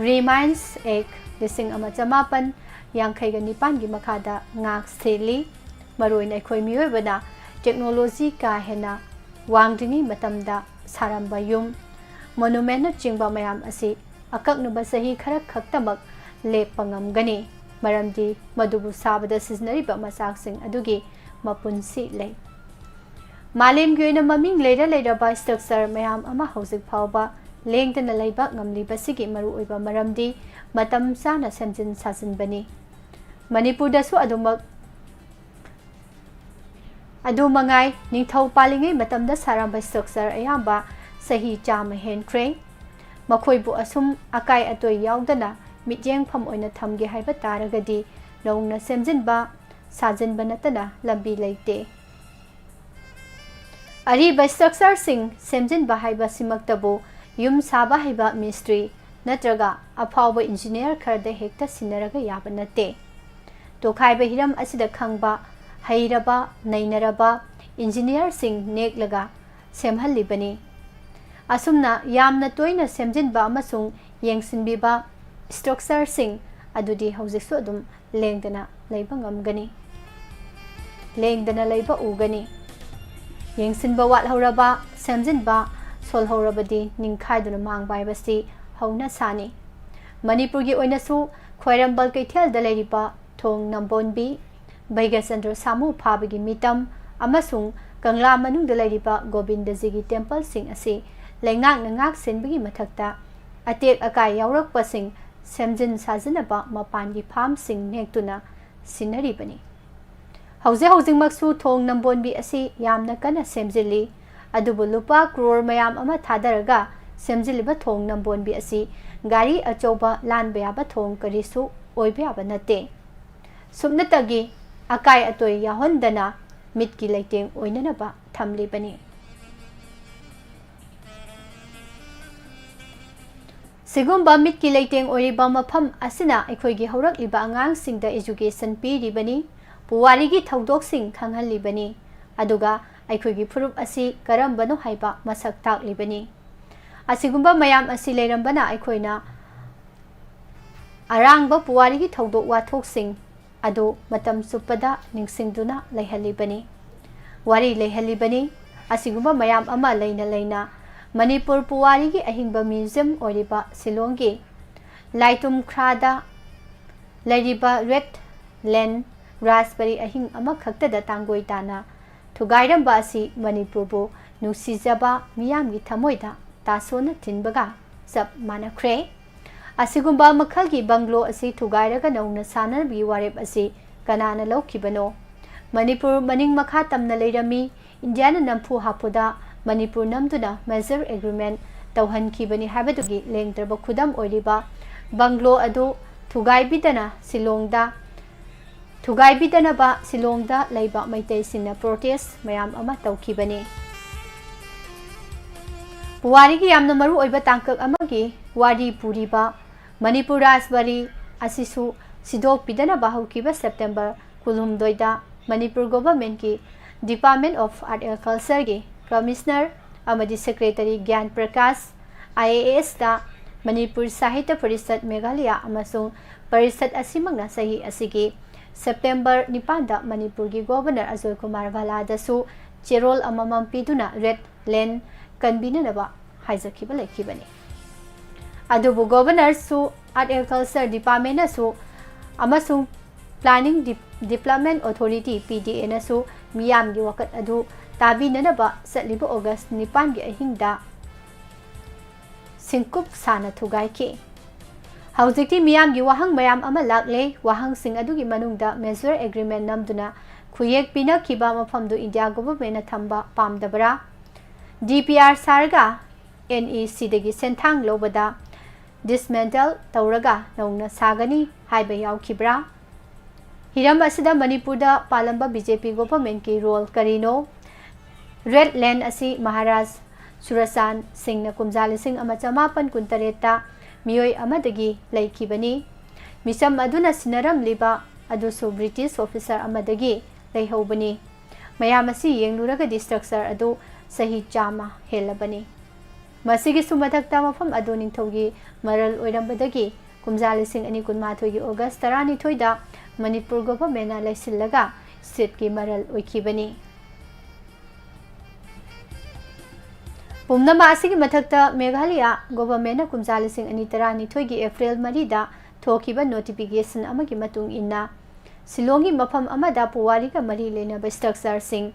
S1: रिमाइंस एक लिसिंग अमा चमापन यांखैगा निपान की मखादा ngak सेली मरोइन अखोय मियोबना टेक्नोलॉजी का हेना वांगदिंगी मतमदा सारंबा युम मोनुमेंट चिंगबा मयाम असी अकक्नुबा सही खरक खक्तमक लेपंगमगनी मरमदी मदुबु साबदा सिजनरिबा मसाकसिंग अदुगी मपुनसी लै मालेम की ओइना ममिंग लेरा लेरबा स्ट्रक्चर मयाम अमा हौजिक फावबा लेंगदना लैबा ngamlibasigi maru oiba maramdi matam sana semjin sasinbani Manipur दसु अदुमंगाई निथौ पालिंगै मतमदा सारांबा स्ट्रक्चर अयाबा सही चाम हेनख्रे मखोइबु असुम अकाय अतोय यावदना मिजेंग फम ओइना थमगे हाइबा तारगदी नौना सेमजिनबा साजिनबा नतना लंबी लेते अरिबा स्ट्रक्चर सिंग सेमजिनबा हाइबा सिमक्तबो युम साबा हाइबा मिस्ट्री नत्रगा अफावबा इंजीनियर खरदे हेक्ता सिनरगा याबा नते तोखाइबा हिरम असिदा खंगबा हैरबा नैनरबा इंजीनियर सिंग नेकलगा सेमहल्लिबनी असुमना यामना तोइना सेमजिनबा अमसुंग येंगसिनबिबा स्ट्रक्चर सिंग अदुदी हौजिकसु अदुम लेंगदना लैबा ngamgani लेंगदना लैबा उगनी येंगसिनबा वालहौरबा सेमजिनबा सोलहौरबदी निंखाइदुना मांगबाइबसी हौना सानी मणिपुर की ओइनासु खोइरंबल कैथेलदा लेरिबा थोंग नंबोनबी बैगचंद्र सामू फाबगी मितम अमसुंग कंगला मनुंग दलैरिबा गोविंदजी की टेम्पल सिंग असी लेंगाक नंगाक सिनबगी मथक्ता अटेक अकाय यावरकपा सिंग सेमजिन साजिनबा मपान की फार्म सिंग नेक्तुना सिनरिबनी हौजे हौजिंगमक्सु थोंग नंबोनबी असी यामना कना सेमजिली अदुबु लुपा क्रोर मयाम अमा थादरगा सेमजिलिबा थोंग नंबोनबी असि गाड़ी अचौबा लानबा याबा थोंग करिसु ओइबा याबा नते सुमनतगी अकाय अतोय याहोंदना मिटकी लेटेंग ओइननबा थमलिबनी सिगुम्बा मिटकी लेटेंग ओइरिबा मफम असिना अखोयगी हौरकलिबा आंगांगसिंगदा एजुकेशन पीरिबनी पुवारीगी थौदोकसिंग खंगहलिबनी अदुगा अखोयगी फुरुप असि करमबनो हाइबा मसक ताकलिबनी असिगुम्बा मयाम असि लेरंबना अखोयना अरांगबा पुवारीगी थौदोक वाथोकसिंग अदो मतम सुपदा निंगसिंगदुना लेहलिबनी वारी लेहलिबनी असिगुम्बा मयाम अमा लेना लेना Manipur पुवारीगी अहिंगबा museum ओरिबा सिलोंगी लाइटुम ख्रादा लेरिबा red land raspberry अहिंग अमा खक्तदा तांगोय ताना थुगाइरंबा असि मणिपुरबो नुसिजबा मियामगी थमोयदा तासोना थिनबगा सब मानख्रे असिगुम्बा मखलगी बंगलो असि थुगाइरगा नौना सानबी वारेप असि कनाना लौखिबनो मणिपुर मनिंग मखा तमना लेरमी इंडियाना नंफु हापुदा मणिपुर नमदुना मेजर एग्रीमेंट तौहनखिबनी हाबदुगी लेंगद्रबा खुदम ओइरिबा बंगलो अदु थुगाइबिदना सिलोंगदा थुगाइबिदनबा सिलोंगदा लेबा मैतैसिंगना प्रोटेस्ट मयाम अमा तौखिबनी पुवारीगी यामना मरु ओइबा तांकक अमगी वारी पुरीबा मणिपुर राजबारी असिसु सिदोकपिदनबा हौकिबा सेप्टेम्बर 12 मणिपुर गवर्नमेंट की department of art and culture की कमिश्नर अमदी सेक्रेटरी ज्ञान प्रकाश IAS दा मणिपुर साहित्य परिषद मेघालय अमसुंग परिषद असिमंगना सही असिगी सेप्टेम्बर 9 दा मणिपुर की गवर्नर अजय कुमार भालादसु चेरोल अममम पीदुना रेड लैंड कन्वीनरबा हाइजखिबा लेखिबनी अदुबु गवर्नर सु आर्ट एंड कल्चर डिपार्टमेंट सु अमसुंग प्लानिंग डेवलपमेंट अथॉरिटी PDA नसु मियामगी वकत अदु ताबीननबा सलिबा अगस्त 9 गी अहिंगदा सिंकुप साना थुगाइके हौजिकती मियामगी वाहंग मयाम अमा लाकले वाहंग सिंग अदुगी मनुंगदा मेजर एग्रीमेंट नमदुना खुयेक पिनखिबा मफमदु इंडिया गवर्नमेंट थंबा पामदबरा DPR सारगा NEC दगी सेंथांग लोबदा डिसमेंटल तौरगा नौना सागनी हाइबा यावखिब्रा हिरम असिदा मणिपुरदा पालंबा BJP गवर्नमेंट की रोल करिनो रेड लैंड असि महाराज सुरसान सिंह कुमजालिसिंग अमा चमापन कुंतरेता मियोय अमदगी लेखिबनी मिसम अदुना सिनरमलिबा अदुसु ब्रिटिश ऑफिसर अमदगी लेहौबनी मयाम असि येंगलुरगदी स्ट्रक्चर अदु सही चामा हेलबनी मसिगी सुमथक्ता मफम अदु निंथौगी मरल ओइरंबदगी कुमजालिसिंग अनि कुनमाथोगी अगस्त 12 दा मणिपुर गवर्नमेंट लेसिलगा स्टेट की मरल ओइखिबनी पुमनमा असिगी मथक्ता मेघालय गवर्नमेंट कुमजालिसिंग अनि 12 गी एप्रिल 3 दा थोखिबा नोटिफिकेशन अमगी मतुंग इन्ना सिलोंगी मफम अमदा पुवारीगा मरी लेनबा स्ट्रक्चर सिंग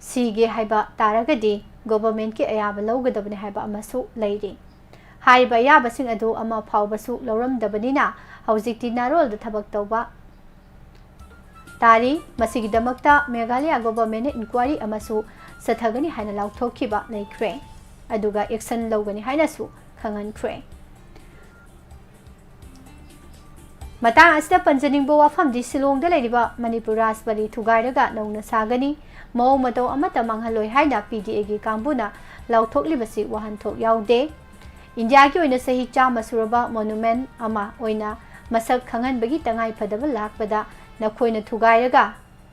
S1: सीगे हाइबा तारगदी गवर्नमेंट के अयाबा लौगदबने हाइबा अमसु लेरी हाइबा याबसिंग अदु अमा फावबसु लौरमदबनिना हौजिकती नारोल द थबक तौबा तारी मसिगिदमक्ता मेघालय गवर्नमेंट इंक्वायरी अमसु सथगनी हाइना लाउथोखिबा लेख्रे अदुगा एक्शन लौगनी हाइनासु खंगनख्रे मतंग असिदा पंजनिंगबो वाफमदि सिलोंगदा लेरिबा मणिपुर राजबारी थुगाइरगा नौना सागनी मौ मतौ अमता मंगहलोय हाइना PDA की कांबुना लाउथोकलिबसि वाहनथोक याउदे इंडिया की ओइना सही चामा सुरबा मोनुमेंट अमा ओइना मसक खंगनबगी तंगाई फदबा लाकपदा नखोइना थुगाइरगा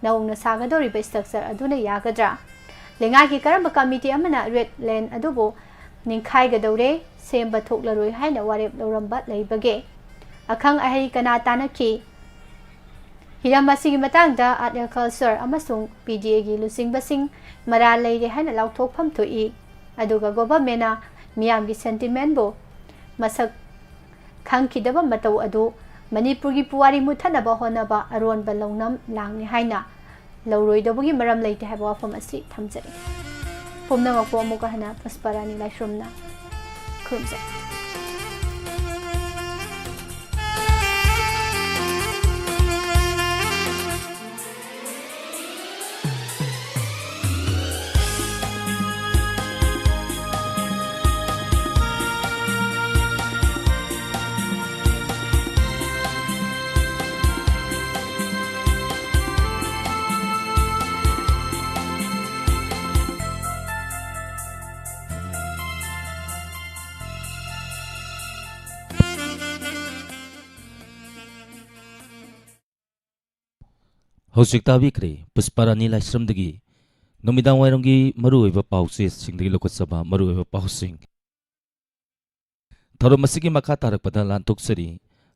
S1: नौना सागदोरिबा स्ट्रक्चर अदुना यागद्रा लेंगा की करम कमिटी अमना रेड लैंड अदुबो निंखाइगदौरे सेमबा थोकलरोय हाइना वारेप लौरंबा लेबगे अखंग अहै कना तानखी हिरम असिगी मतंगदा आर्ट एंड कल्चर अमसुंग PDA की लुसिंगबसिंग मरा लेरे हाइना लाउथोकफम थोई अदुगा गवर्नमेंटना मियामगी सेंटिमेंट बो मसक खंखिदबा मतौ अदु मणिपुर की पुवारी मुथनबा होनबा अरोनबा लौनम लांगनि हाइना लौरोइदबगी मरम लेते हाइबा वाफम असि थमजरे पुमनमको अमुका हना पुष्परानी लाइश्रमना खुरुमजे
S2: ꯍꯧꯖꯤꯛ ꯇꯥꯕꯤꯈ꯭ꯔꯦ ꯄꯨꯁꯄꯥꯔꯥꯅꯤ ꯂꯥꯏꯁ꯭ꯔꯝꯗꯒꯤ ꯅꯨꯃꯤꯗꯥꯡ ꯋꯥꯏꯔꯝꯒꯤ ꯃꯔꯨꯑꯣꯏꯕ ꯄꯥꯎꯆꯦꯁꯤꯡꯗꯒꯤ ꯂꯧꯈꯠꯆꯕ ꯃꯔꯨꯑꯣꯏꯕ ꯄꯥꯎꯁꯤꯡ ꯊꯧꯔꯝ ꯑꯁꯤꯒꯤ ꯃꯈꯥ ꯇꯥꯔꯛꯄꯗ ꯂꯥꯟꯊꯣꯛꯆꯔꯤ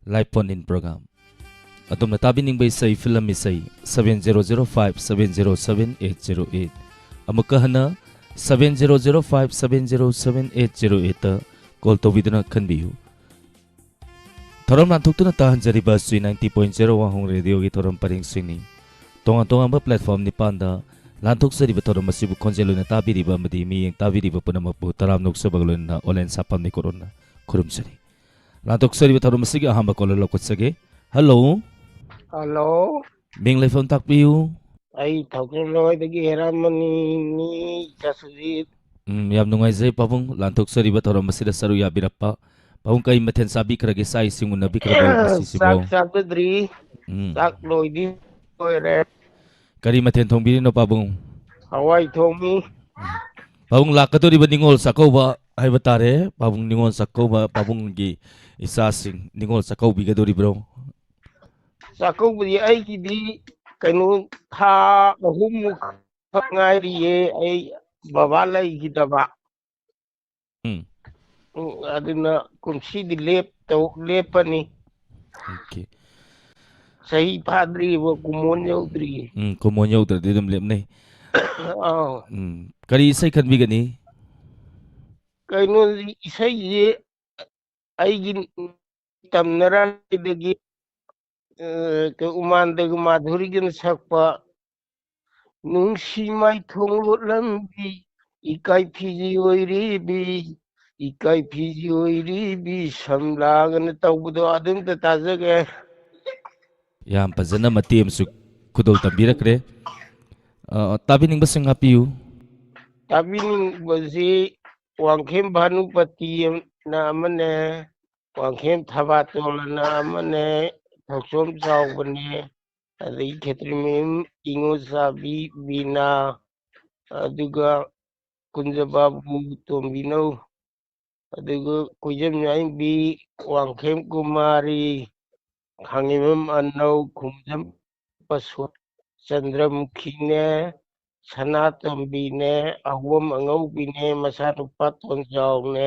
S2: ꯂꯥꯏꯚ ꯐꯣꯟ ꯏꯟ ꯄ꯭ꯔꯣꯒ꯭ꯔꯥꯝ ꯑꯗꯣꯝꯅ ꯇꯥꯕꯤꯅꯤꯡꯕ ꯏꯁꯩ ꯐꯤꯂꯝ ꯏꯁꯩ 7005707808 ꯑꯃꯨꯛꯀ ꯍꯟꯅ 7005707808ꯇ ꯀꯣꯜ ꯇꯧꯕꯤꯗꯨꯅ ꯈꯟꯕꯤꯌꯨ ꯊꯧꯔꯝ ꯂꯥꯟꯊꯣꯛꯇꯨꯅ ꯇꯥꯍꯟꯖꯔꯤꯕ ꯑꯁꯤ 90.0 ꯋꯥꯍꯣꯡ ꯔꯦꯗꯤꯑꯣꯒꯤ ꯊꯧꯔꯝ ꯄꯔꯦꯡꯁꯤꯡꯅꯤ ꯇꯣꯉꯥꯟ ꯇꯣꯉꯥꯟꯕ ꯄ꯭ꯂꯦꯠꯐꯣꯔꯝ ꯅꯤꯄꯥꯟꯗ ꯂꯥꯟꯊꯣꯛꯆꯔꯤꯕ ꯊꯧꯔꯝ ꯑꯁꯤꯕꯨ ꯈꯣꯟꯖꯦꯜ ꯑꯣꯏꯅ ꯇꯥꯕꯤꯔꯤꯕ ꯑꯃꯗꯤ ꯃꯤꯠꯌꯦꯡ ꯇꯥꯕꯤꯔꯤꯕ ꯄꯨꯝꯅꯃꯛꯄꯨ ꯇꯔꯥꯝ ꯅꯣꯛꯆꯕꯒ ꯂꯣꯏꯅꯅ ꯑꯣꯟꯂꯥꯏꯟ ꯁꯥꯐꯝ ꯅꯤꯀꯣꯔꯣꯟꯅ ꯈꯨꯔꯨꯝꯖꯔꯤ ꯂꯥꯟꯊꯣꯛꯆꯔꯤꯕ ꯊꯧꯔꯝ ꯑꯁꯤꯒꯤ ꯑꯍꯥꯟꯕ ꯀꯣꯂꯔ ꯂꯧꯈꯠꯆꯒꯦ ꯍꯜꯂꯣ
S3: ꯍꯜꯂꯣ
S2: ꯃꯤꯡ ꯂꯩꯐꯝ ꯇꯥꯛꯄꯤꯌꯨ
S3: ꯑꯩ ꯊꯧꯒꯜꯂꯣꯏꯗꯒꯤ ꯍꯦꯔꯥꯃꯅꯤꯅꯤ ꯆꯁꯨꯖꯤꯠ
S2: ꯌꯥꯝ ꯅꯨꯡꯉꯥꯏꯖꯩ ꯄꯥꯕꯨꯡ ꯂꯥꯟꯊꯣꯛꯆꯔꯤꯕ ꯊꯧꯔꯝ ꯑꯁꯤꯗ ꯁꯔꯨꯛ ꯌꯥꯕꯤꯔꯛꯄ ꯄꯥꯕꯨꯡ ꯀꯩ ꯃꯊꯦꯜ ꯆꯥꯕꯤꯈ꯭ꯔꯒꯦ ꯆꯥꯛ ꯏꯁꯤꯡ ꯎꯅꯕꯤꯈ꯭ꯔꯕꯣ ꯉꯁꯤꯁꯤꯕꯣ
S3: ꯆꯥꯛ ꯆꯥꯖꯗ꯭ꯔꯤ
S2: ꯎꯝ
S3: ꯆꯥꯛ ꯂꯣꯏꯗꯤ ꯂꯣꯏꯔꯦ
S2: ꯀꯔꯤ ꯃꯊꯦꯜ ꯊꯣꯡꯕꯤꯔꯤꯅꯣ ꯄꯥꯕꯨꯡ
S3: ꯍꯋꯥꯏ ꯊꯣꯡꯉꯤ
S2: ꯄꯥꯕꯨꯡ ꯂꯥꯛꯀꯗꯧꯔꯤꯕ ꯅꯤꯉꯣꯜ ꯆꯥꯛꯀꯧꯕ ꯍꯥꯏꯕ ꯇꯥꯔꯦ ꯄꯥꯕꯨꯡ ꯅꯤꯉꯣꯜ ꯆꯥꯛꯀꯧꯕ ꯄꯥꯕꯨꯡꯒꯤ ꯏꯆꯥꯁꯤꯡ ꯅꯤꯉꯣꯜ ꯆꯥꯛꯀꯧꯕꯤꯒꯗꯧꯔꯤꯕ꯭ꯔꯣ
S3: ꯆꯥꯛꯀꯧꯕꯗꯤ ꯑꯩꯒꯤꯗꯤ ꯀꯩꯅꯣ ꯊꯥ ꯑꯍꯨꯝꯃꯨꯛ ꯈꯛ ꯉꯥꯏꯔꯤꯌꯦ ꯑꯩ ꯕꯕꯥ ꯂꯩꯈꯤꯗꯕ
S2: ꯎꯝ
S3: ꯑꯗꯨꯅ ꯀꯨꯝꯁꯤꯗꯤ ꯂꯦꯞꯄꯅꯤ
S2: ꯑꯣꯀꯦ
S3: ꯆꯍꯤ ꯐꯥꯗ꯭ꯔꯤꯕ ꯀꯨꯃꯣꯟ ꯌꯧꯗ꯭ꯔꯤꯌꯦ
S2: ꯀꯨꯃꯣꯟ ꯌꯧꯗ꯭ꯔꯗꯤ ꯑꯗꯨꯝ ꯂꯦꯞꯅꯩ
S3: ꯑꯥꯎ
S2: ꯀꯔꯤ ꯏꯁꯩ ꯈꯟꯕꯤꯒꯅꯤ
S3: ꯀꯩꯅꯣ ꯏꯁꯩꯁꯦ ꯑꯩꯒꯤ ꯇꯝꯅꯔꯗꯒꯤ ꯎꯃꯥꯟꯗꯒ ꯃꯥꯙꯨꯔꯤꯒꯅ ꯁꯛꯄ ꯅꯨꯡꯁꯤ ꯃꯥꯏꯊꯣꯡ ꯂꯣꯠꯂꯝꯕꯤ ꯏꯀꯥꯏ ꯐꯤꯖꯤ ꯑꯣꯏꯔꯤꯕꯤ ꯏꯀꯥꯏ ꯐꯤꯖꯤ ꯑꯣꯏꯔꯤꯕꯤ ꯁꯝꯂꯥꯒꯅ ꯇꯧꯕꯗꯣ ꯑꯗꯨꯝꯇ ꯇꯥꯖꯒꯦ
S2: ꯌꯥꯝ ꯐꯖꯅ ꯃꯇꯦꯛ ꯑꯃꯁꯨ ꯈꯨꯗꯣꯜ ꯇꯝꯕꯤꯔꯛꯈ꯭ꯔꯦ ꯇꯥꯕꯤꯅꯤꯡꯕꯁꯤꯡ ꯍꯥꯞꯄꯤꯌꯨ
S3: ꯇꯥꯕꯤꯅꯤꯡꯕꯁꯤ ꯋꯥꯡꯈꯦꯝ ꯚꯥꯅꯨꯄꯇꯤꯅ ꯑꯃꯅꯦ ꯋꯥꯡꯈꯦꯝ ꯊꯕꯥꯇꯣꯟꯅ ꯑꯃꯅꯦ ꯊꯧꯆꯣꯝ ꯆꯥꯎꯕꯅꯦ ꯑꯗꯒꯤ ꯈꯦꯇ꯭ꯔꯤꯃꯌꯨꯝ ꯏꯉꯣꯜꯆꯥꯕꯤ ꯕꯤꯅꯥ ꯑꯗꯨꯒ ꯀꯨꯟꯖꯕꯥꯕꯨ ꯇꯣꯝꯕꯤꯅꯧ ꯑꯗꯨꯒ ꯀꯣꯏꯖꯝ ꯌꯥꯏꯕꯤ ꯋꯥꯡꯈꯦꯝ ꯀꯨꯃꯥꯔꯤ ꯈꯥꯉꯦꯝꯕꯝ ꯑꯅꯧ ꯈꯨꯝꯖꯝ ꯄꯁꯣꯠ ꯆꯟꯗ꯭ꯔꯃꯨꯈꯤꯅꯦ ꯁꯅꯥꯇꯣꯝꯕꯤꯅꯦ ꯑꯍꯣꯝ ꯑꯉꯧꯕꯤꯅꯦ ꯃꯆꯥꯅꯨꯄꯥ ꯇꯣꯟꯖꯥꯎꯅꯦ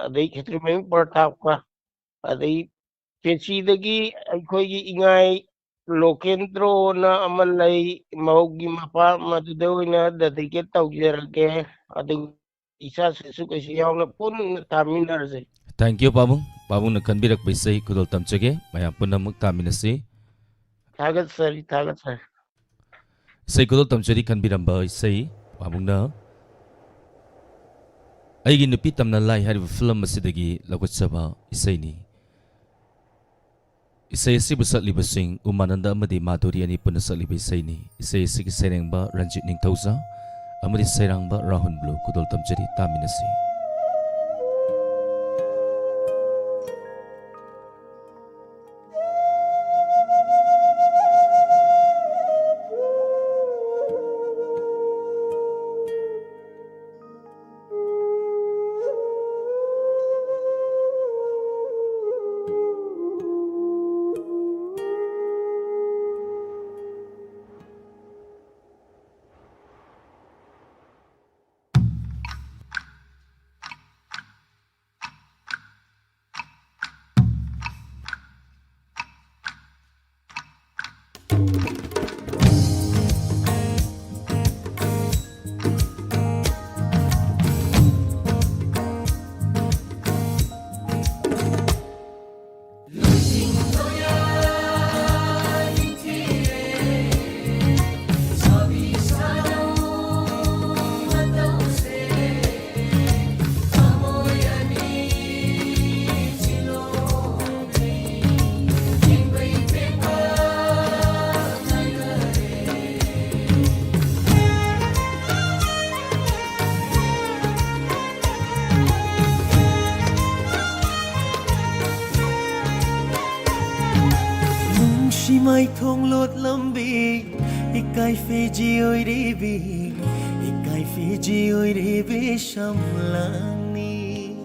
S3: ꯑꯗꯩ ꯈꯦꯇ꯭ꯔꯤꯃꯌꯨꯝ ꯄꯔꯇꯥꯞꯀ ꯑꯗꯩ ꯄꯦꯆꯤꯗꯒꯤ ꯑꯩꯈꯣꯏꯒꯤ ꯏꯉꯥꯏ ꯂꯣꯀꯦꯟꯗ꯭ꯔꯣꯅ ꯑꯃ ꯂꯩ ꯃꯧꯒꯤ ꯃꯄꯥ ꯃꯗꯨꯗ ꯑꯣꯏꯅ ꯗꯦꯗꯤꯀꯦꯠ ꯇꯧꯖꯔꯒꯦ ꯑꯗꯨ ꯏꯆꯥꯁꯤꯡꯁꯨ ꯀꯩꯁꯨ ꯌꯥꯎꯅ ꯄꯨꯟꯅ ꯇꯥꯃꯤꯟꯅꯔꯁꯦ
S2: ꯊꯦꯡꯛ ꯌꯨ ꯄꯥꯕꯨꯡ ꯄꯥꯕꯨꯡꯅ ꯈꯟꯕꯤꯔꯛꯄ ꯏꯁꯩ ꯈꯨꯗꯣꯜ ꯇꯝꯖꯒꯦ ꯃꯌꯥꯝ ꯄꯨꯟꯅꯃꯛ ꯇꯥꯃꯤꯟꯅꯁꯤ
S3: ꯊꯥꯒꯠꯆꯔꯤ
S2: ꯏꯁꯩ ꯈꯨꯗꯣꯜ ꯇꯝꯖꯔꯤ ꯈꯟꯕꯤꯔꯝꯕ ꯏꯁꯩ ꯄꯥꯕꯨꯡꯅ ꯑꯩꯒꯤ ꯅꯨꯄꯤ ꯇꯝꯅ ꯂꯥꯏ ꯍꯥꯏꯔꯤꯕ ꯐꯤꯂꯝ ꯑꯁꯤꯗꯒꯤ ꯂꯧꯈꯠꯆꯕ ꯏꯁꯩꯅꯤ ꯏꯁꯩ ꯑꯁꯤꯕꯨ ꯁꯛꯂꯤꯕꯁꯤꯡ ꯎꯃꯥꯅꯟꯗ ꯑꯃꯗꯤ ꯃꯥꯙꯨꯔꯤ ꯑꯅꯤ ꯄꯨꯟꯅ ꯁꯛꯂꯤꯕ ꯏꯁꯩꯅꯤ ꯏꯁꯩ ꯑꯁꯤꯒꯤ ꯁꯩꯔꯦꯡꯕ ꯔꯟꯖꯤꯠ ꯅꯤꯡꯊꯧꯖꯥ ꯑꯃꯗꯤ ꯁꯩꯔꯥꯡꯕ ꯔꯥꯍꯨꯜ ꯕ꯭ꯂꯨ ꯈꯨꯗꯣꯜ ꯇꯝꯖꯔꯤ ꯇꯥꯃꯤꯟꯅꯁꯤ
S4: Mai thong lột lâm bi ikai Fiji oi ri bi ikai Fiji oi ri bi sham lang ni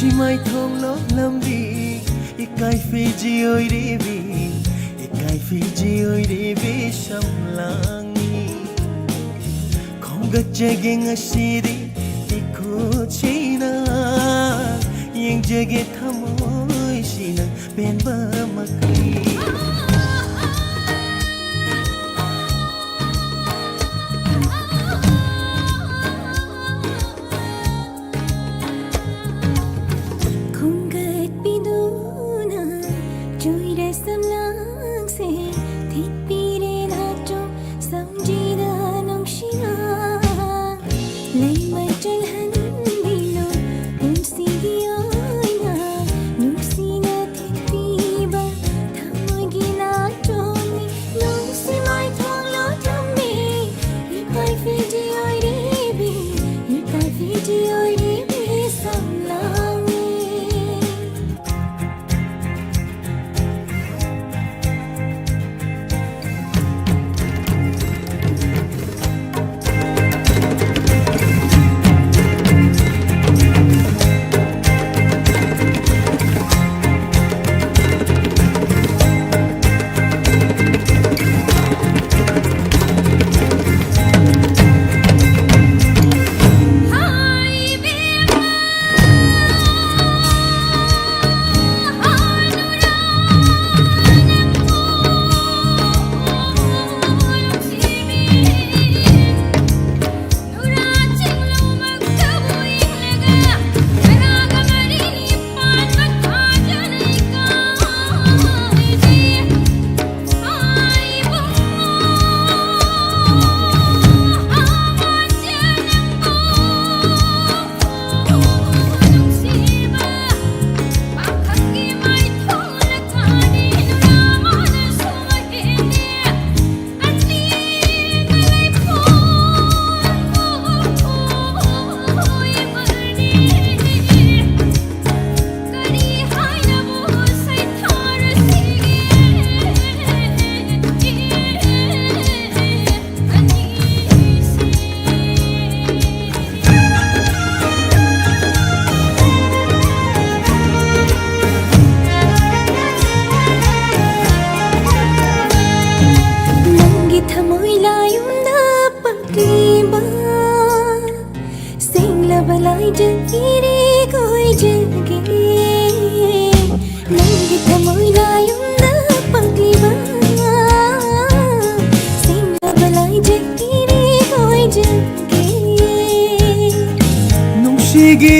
S4: Simai thong lok lambi ikai Fiji oi rebi ikai Fiji oi rebi samlangi khonga jage ngasidi ikho china yeng jage thamoi sina benba makri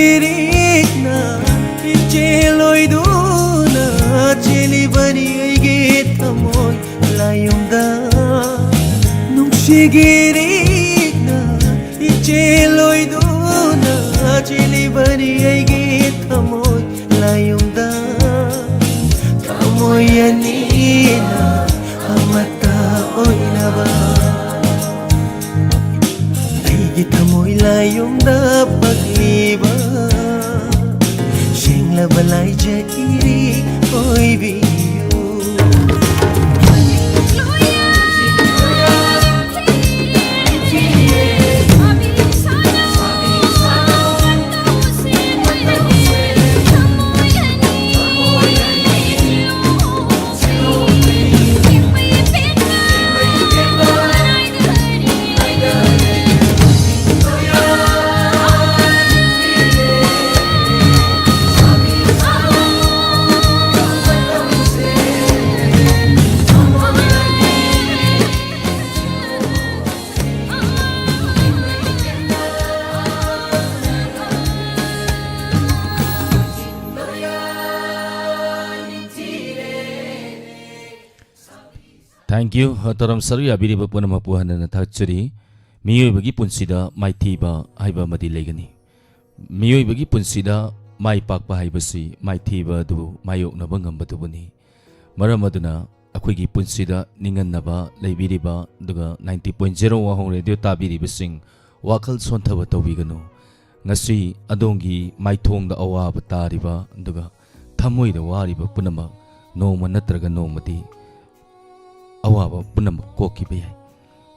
S4: Sigirikna icheloy duna cheli bani aige thamoy layumda nung sigirikna icheloy duna cheli bani aige thamoy layumda thamoy anina amata oinaba aige thamoy layumda pagliba Shingla balay jairi oi biyo
S2: Thank you. Taram sari abiri ba puna mapuhana na thachari. Miyoi bagi punsida mai thiba haiba madi legani. Miyoi bagi punsida mai pakpa haibasi mai thiba du mayok na bangam batubuni. Maramaduna akhoi punsida ningan naba leibiriba duga 90.0 wahong radio tabiri basing wakal sontaba tawigano. Ngasi adongi mai thongda awaba tariba duga thamoi da wariba punama noma natraga nomati awaba punamak kokiba yai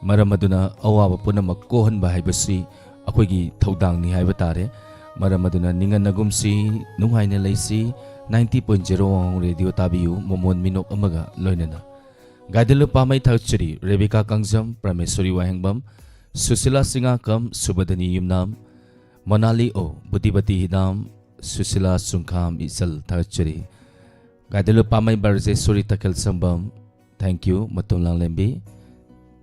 S2: maram aduna awaba punamak kohanba haibasi akhoi gi thodang ni haiba tare Maram aduna ningan nagumsi nunghaina leisi 90.0 Wahong Radio tabiyu momon minok amaga loinana. Gadilu pamay thachuri Rebecca Kangjam Prameswari Wahengbam Susila Singakam Subadani Yumnam Monali O Budibati Hidam Susila Sungkam Isal thachuri. Gadilu pamay barze suri takel sambam. Thank you matum lang lembi.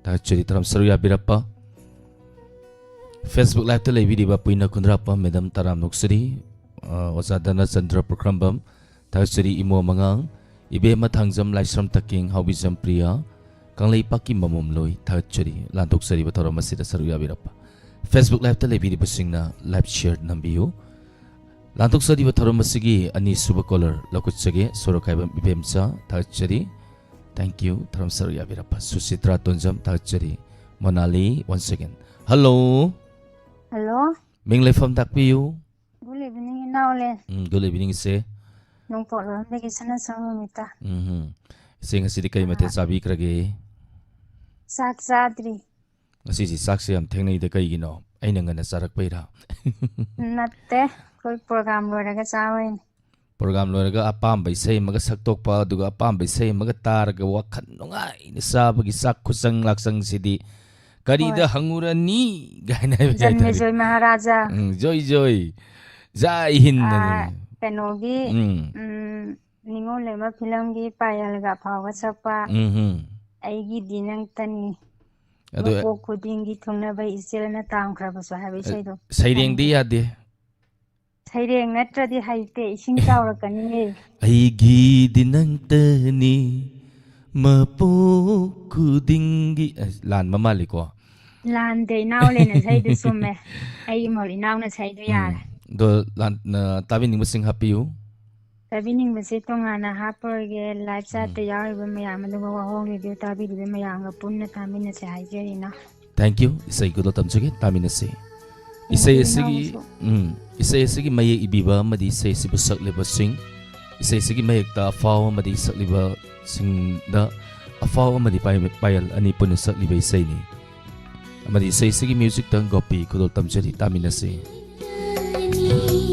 S2: Thachuri taram saruya birappa. Facebook Live to video ba puina kundrapa Madam Taram Nuksuri Osadana Sandra Prokrambam Thachuri imo mangang ibe matangjam laisram taking hawizam priya kanglei paki mamumloi thachuri lantuksari ba thoram masida saruya birapa Facebook Live to video ba singna live share nambiyo lantuksari ba thoram masigi ani suba caller lakutsage sorokaibam ibemsa thachuri. Thank you thoram saruya birapa Susitra Tonjam thachuri Monali once again. Hello.
S5: Hello.
S2: Ming lefam takpiyu.
S5: Good evening, Naulen.
S2: Good evening se.
S5: Nung polo, bagi sana sama mita.
S2: Ise ngasi di kay mate sabi krage.
S5: Sak sadri.
S2: Ngasi si saksi am thengnai de kay gino. Ay nang na sarak paira.
S5: Natte, koi program lo raga sawain.
S2: Program lo raga apam bay say maga saktok pa duga apam bay say maga targa wakan nungai ni sabagi sak kusang laksang sidi. Karida hanguran ni gana
S5: Janme Joy Maharaja.
S2: Joy Jai Hind
S5: Penogi ningo lema film gi payal ga phawa sapa. Aigi dinang tani. Ado kudingi thongna bai isel na tam khra baso habi saido.
S2: Saireng di yade.
S5: Saireng natra di haite ising tawrakani ne.
S2: Aigi dinang tani Mapo kudingi lan mamali ko.
S5: Lan de Naulen na saido sume. Ay mori naw na saido yara.
S2: Do lan na tabi ning masing happy you.
S5: Tabi ning masi to nga na hapurge live chat te yaw iba mayam aduga wahong radio tabi iba mayam ga punna tami na sa haijeri na.
S2: Thank you. Isay ko do tamsugi tami na si. Isay sigi maye ibiba madi isay si busak liba sing. Isay sigi maye ta afaw madi sak liba sing da afaw amadi payal ani pun sak liba isay ni amadi isay sige music tang gopi kudol tamjari tami na si.
S6: Thank you.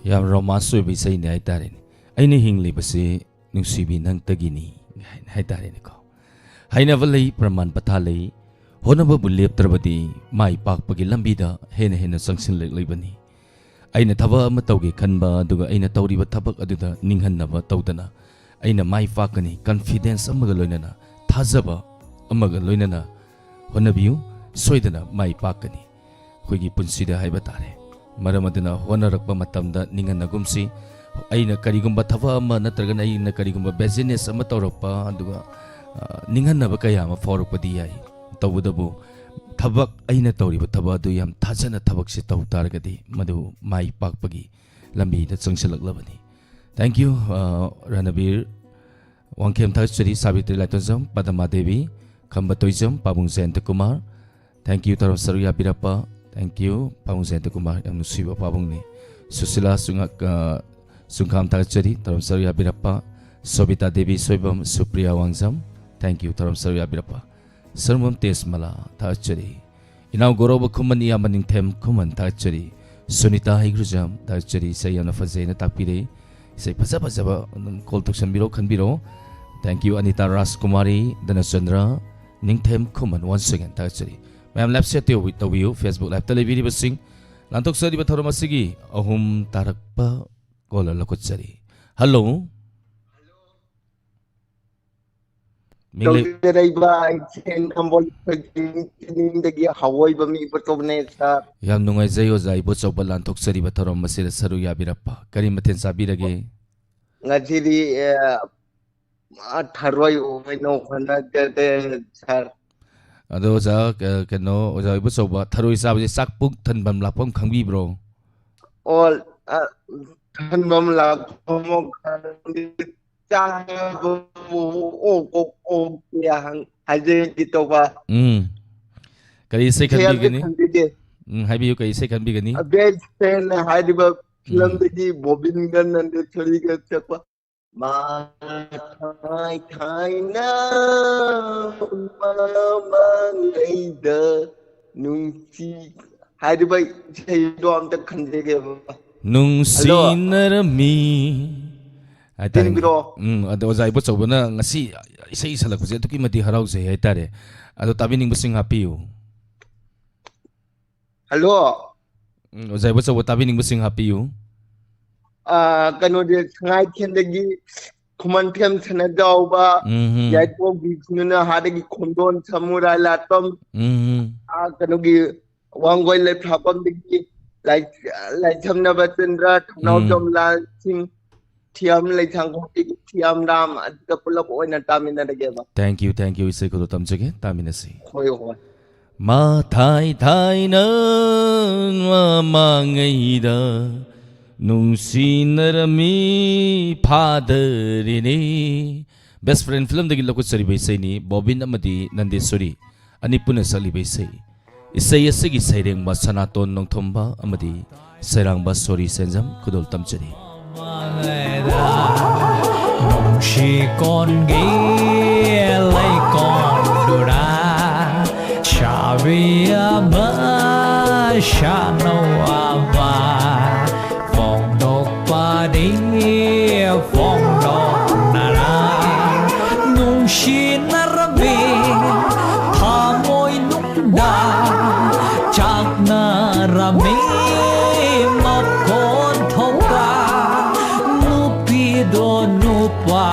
S2: yam romance we say ni ai tare ni ai ni hingli basi nungsibi nang tagini hai tare ni ko haina valai praman pathalai honaba bulep trabadi mai pak pagi lambi da hena sangsin lek bani aina thaba ama tawge khanba duga aina tawriba thabak aduda ninghanna tawdana aina mai pakani confidence amaga loinana thajaba amaga loinana honabiu soidana mai pakani khoigi punsida haiba tare maramaduna honarakpa matamda ninganna gumsi aina karigumba thaba ama natragana aina karigumba business ama tawrakpa aduga ninganna ba kaya ma forokpadi yai tawudabu thabak aina tawriba thaba adu yam thajana thabak se taw targadi madu mai pakpagi lambi da changsilaklabani thank you Ranabir wangkem thachari Sabitri Laitonjam Padama Devi Khamba Toijam Pabung Senta Kumar thank you Taram Saruya Birappa thank you Pabung Senta Kumar yam nusiba pabung ni Susila Sungak Sungkham Thachari Taram Saruya Birappa Sobita Devi Soibam Supriya Wangjam thank you Taram Saruya Birappa Sarmam Tesmala Thachari Inaw Goroba Kuman Yamaning Them Kuman Thachari Sunita Higrujam Thachari Sayana Fazena Takpire Say Pasaba Call to Sambiro Kanbiro thank you Anita Ras Kumari Danachandra Ning Them Kuman once again Thachari Ma'am Lab set you with the view Facebook Live Television Basing Lantok Sari Bathoramasigi Ahum Tarakpa Kola Lakotsari Hello Yam nungai zayo zai bo choba lantok sari bathorom masira saru yabirappa kari maten sabirage
S3: ngajiri tharoi oino khana de sar
S2: ado za keno oza bo choba tharoi sabje sakpuk thanbam lapam khangbi bro
S3: all thanbam lapam
S2: kari se khanbi gani haibiu kai se khanbi gani
S3: best friend haidiba film degi bobin gan and thori ga chakwa ma thai na ma ngai da nungsi haidiba sei do am ta khande ge
S2: nungsi narami ado zai bo chobana ngasi isai salak je to ki mati harau je ai tare ado tabining busing hapiu
S3: hello
S2: zai bo chobo tabining busing hapiu
S3: kano de ngai khendagi khuman them thana dawba yai ko gi sunna hadagi khondon samurai latom kano gi wangoi le phapam digi like thamna batendra thnau dom la sing thiam lai thang ko thiam ram adga pulap oina tamina dage ba
S2: thank you isai ko tam jage tamina si
S3: hoi hoi
S2: ma thai na ma ngai da nung sinarami phadarini best friend film dagi lokut sari bai sai ni bobin amadi nandesori ani puna sali bai sai isai asigi saireng ma sanaton nongthomba amadi sairang ba sori senjam kudol tamchari
S6: She con ghé lấy con đồ đá Chavia ba sha no ava Phong độc ba đi phong độc nara Nung shi narabi Tha môi nung đa Chak narami Map con thong ra Nupido nupa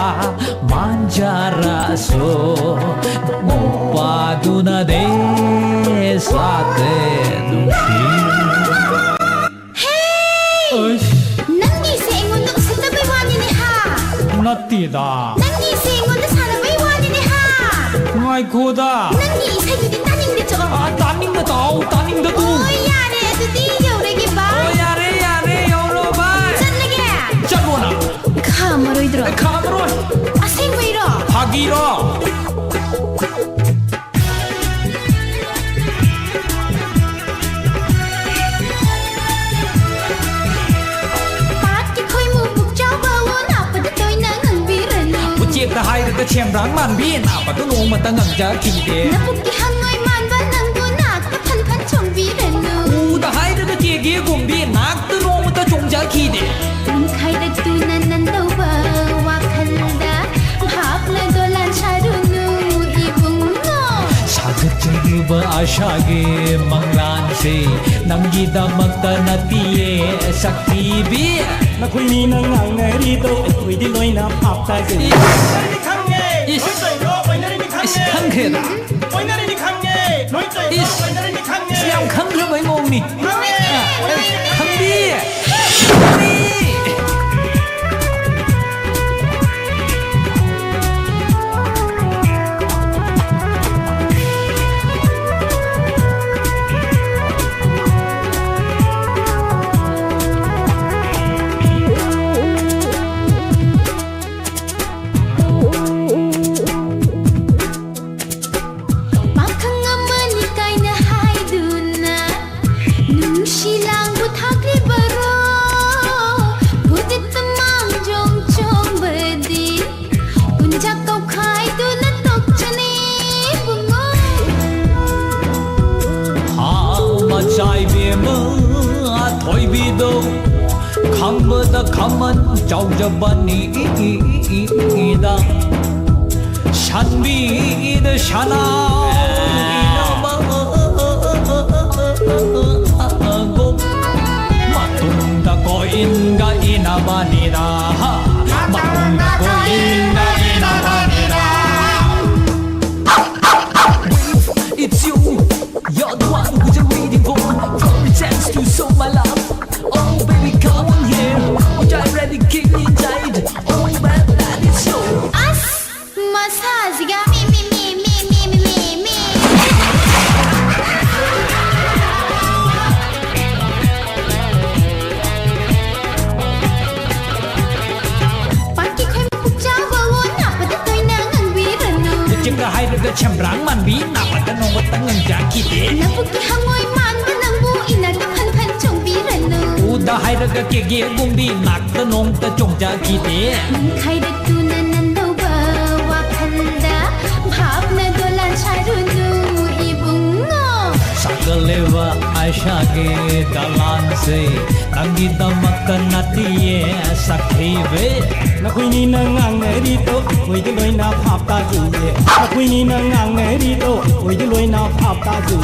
S6: Manjara so Nupa duna de Sate nushi
S7: Hey! Nangi se ingon sa tabay wani ni ha
S6: Nati da
S7: Nangi se ingon sa tabay wani ni ha
S6: Ngai koda
S7: Nangi isa yun taning na cho
S6: Taning na tao Taning na tu
S7: Oh yare Tuti yaw regi ba
S6: Oh yare yaw ro ba
S7: Chan lagi
S6: Chan mo na
S7: Kamaroy dro
S6: Kamaroy
S7: Asing may ro
S6: Hagi ro ta hai ta chem rang man bi na ba tu no ma ta ngang ja ki de
S7: na puk ki hang ngoi man ba nang tu na ka phan phan chong bi ren nu
S6: u ta hai ta ke ge gum bi na tu no ma ta chong ja ki de 아샤게 망란세 남기다막다 나띠에 삭티비
S4: 나코이니나 낭내리도 우이디 로이나 밥다지
S6: 강해다 양 강성의 몸이 강비 강보다 가만 자우자바니다 샨비드 샤나이나바고 마tunga koinga inabanira matunga koinga inabanira It's you, you're the one who's waiting for a chance to show my love. Oh baby, come on here. I'm ready, kick inside. Oh man, that is you.
S7: 마사지가 미 Party khoi pujawa wona pada toina ngangbiranu
S6: Jingga hairaga chambrang manbi napata nongwata nganjakide
S7: Nabuki hangoi manba nangbu inaga phan chongbiranu
S6: Uda hairaga kege gumbi nakta nongta chongjakide
S7: Khaida tuna nandoba wakanda bhavna dolan charunu ibungo
S6: Sakaleva aishage dalan se Nangidamakta natiye sakhive
S4: 나코이니나 낭내리도 우이디 로이나 밥다지 나코이니나 낭내리도 우이디 로이나 밥다지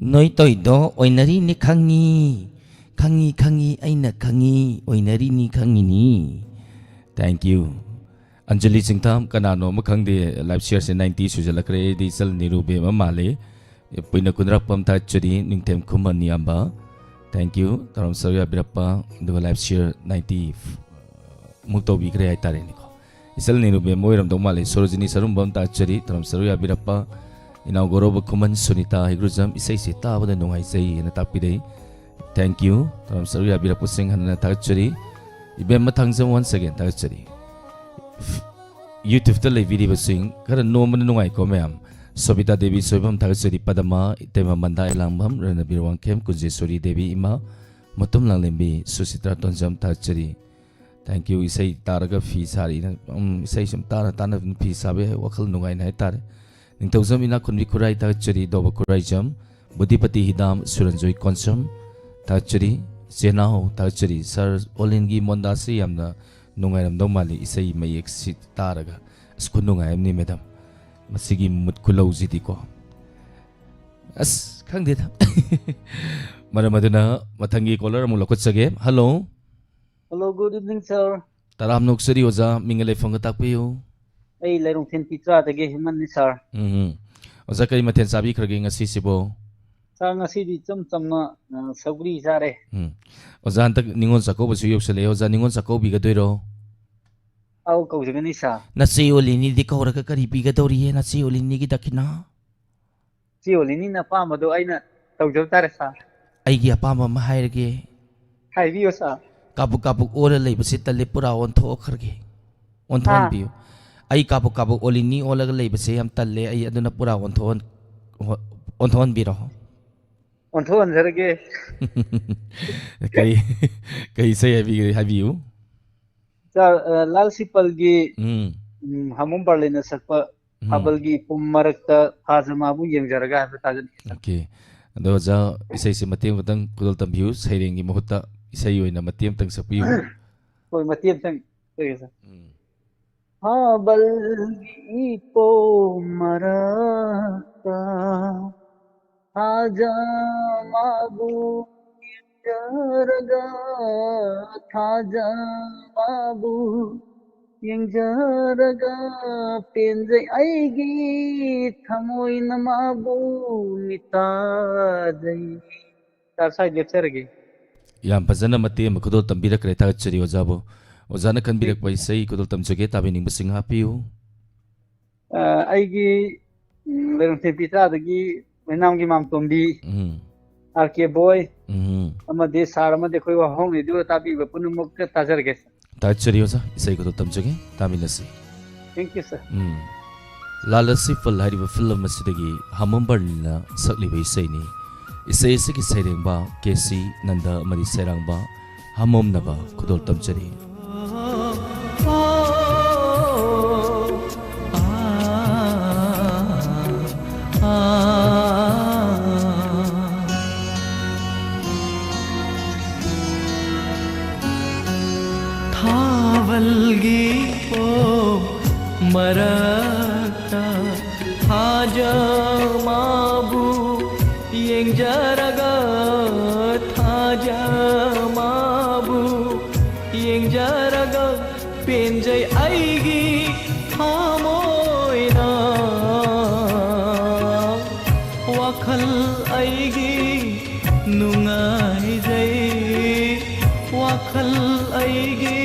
S2: Nói tôi đó oinari ni kangi aina kangi oinari ni kangi ni. Thank you. Anjali Singtam kanano makhang de live share se 90 sujala kre di sal nirube mamale puina kunrak pam ta churi ningtem kuman ni amba. Thank you. Taram sarya birappa the live share 90 mukto bi kre ai tare ni ko. Isal nirube moiram domale sorojini sarum bam ta churi taram sarya birappa inauguro kuman sunita higruzam isai se ta bada nongai sei na tapide. Thank you. Taram sarya birappa sing hanna ta churi ibem mathangzam once again ta churi. YouTube tale video sing kara normal nungai ko ma'am Sobita Devi soibam thagachari padama itema manda elambam rana birwang kem kunjesori Devi ima motum langlembi Susitra tonjam thagachari. Thank you. Isai taraga fi sari na isai sam tara tana fi sabe wakal nungai na tar ningtawjam ina kunwi kurai thagachari doba kurai jam Budipati hidam suranjoi konsum thagachari jenao thagachari sir olingi mondasi yamna nungai ram domali isai mayek sit taraga skun nungai amni madam masigi mut kulau zidi ko as khang de tha maramaduna mathangi caller mu lokot sage. Hello,
S8: good evening sir.
S2: taram noksari oza mingale phang tak piu
S8: Ay larong ten pizza tage himan ni sir.
S2: oza kai mathen sabi khrage ngasi sibo
S8: Sa ngasi di chamna sabri sare.
S2: oza antak ningon sako basu yoksale oza ningon sako biga doiro
S8: Aw kaujagani sa.
S2: nasi olini di kaura ka kari biga dori he nasi olini ki dakina
S8: Si olini na pa mado ay na tawjaw tare sa.
S2: ai gi apama ma hairage
S8: Hai biyo sa.
S2: kabuk kabuk ora leibasi tale pura on tho kharge on thon biu ai kabuk kabuk olini olaga leibasi am talle ai aduna pura on thon biro
S8: Onthon sarage.
S2: kai sai habi habiu
S8: लाल सिपल की हमम Berlin सकप Hubble की पुमरक थाजमाबु यंगजरगा है ताजन
S2: okay अदो जा इसै से मतेम गतंग कुदल तंबियु सैरेंगी मुहूर्त इसै ओइना मतेम तंग सपियु
S8: कोई मतियम तंग सर हाबल की पुमरक थाजमाबु यंगजरगा थाजमाबु यंगजरगा पेंजै आईगी थमोई नमाबु मिताजै तार साइड लेफ्चरगी
S2: याम फजना मतेम कुदल तंबिरक रे थागचरी ओजाबो ओजाना खनबिरक पैसै कुदल तमजगे ताबिनिंग बसिंग हापियु
S8: आईगी लेरंथे पितादगी मैनामगी मामतोंबी आरके बॉय अमदे सार अमदे खोई वाहोंग निदु ताबी पुनुमुक ताजरगे
S2: तागचरी ओजा इसै कुदल तमजगे ताबिनसि
S8: थैंक यू सर
S2: लालसी फल हारिबा फिल्म असिदगी हमंबरना सकलिबा इसैनि इसै असि सैरेंबा केसी नंदा मरि सैरांबा हममनबा खुदोल तमचरी
S6: थावलगी ओ मरता हाजा माबू यंगजरगा थाजमाबु यंगजरगा पेंजै आईगी थामोइना वाखल आईगी नुंगाइजै वाखल आईगी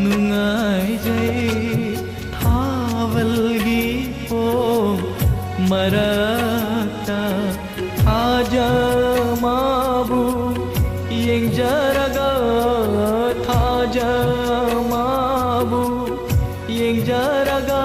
S6: नुंगाइजै थावलगी ओ मरता थाजमाबु यंगजरगा थाजमाबु यंगजरगा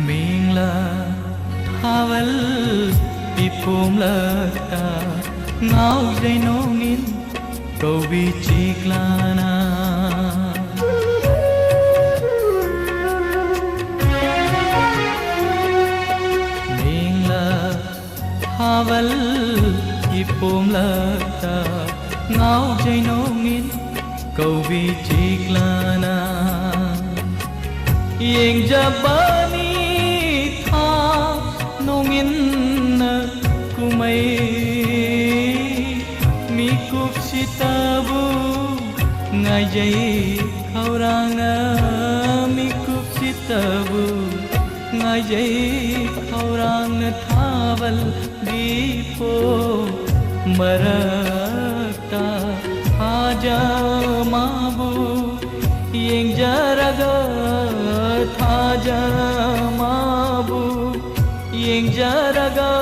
S6: Mingla Havel Ipumlata Ngau Jai Nongin Kobi Chiklana Mingla Havel Ipumlata Ngau Jai Nongin Kobi Chiklana Yeng Jabani nongin na kumay mikup sitabu ngajay kauranga mikup sitabu ngajay kauranga thawal dipo marakta haja mabu yeng jaraga thaja mabu yeng jaraga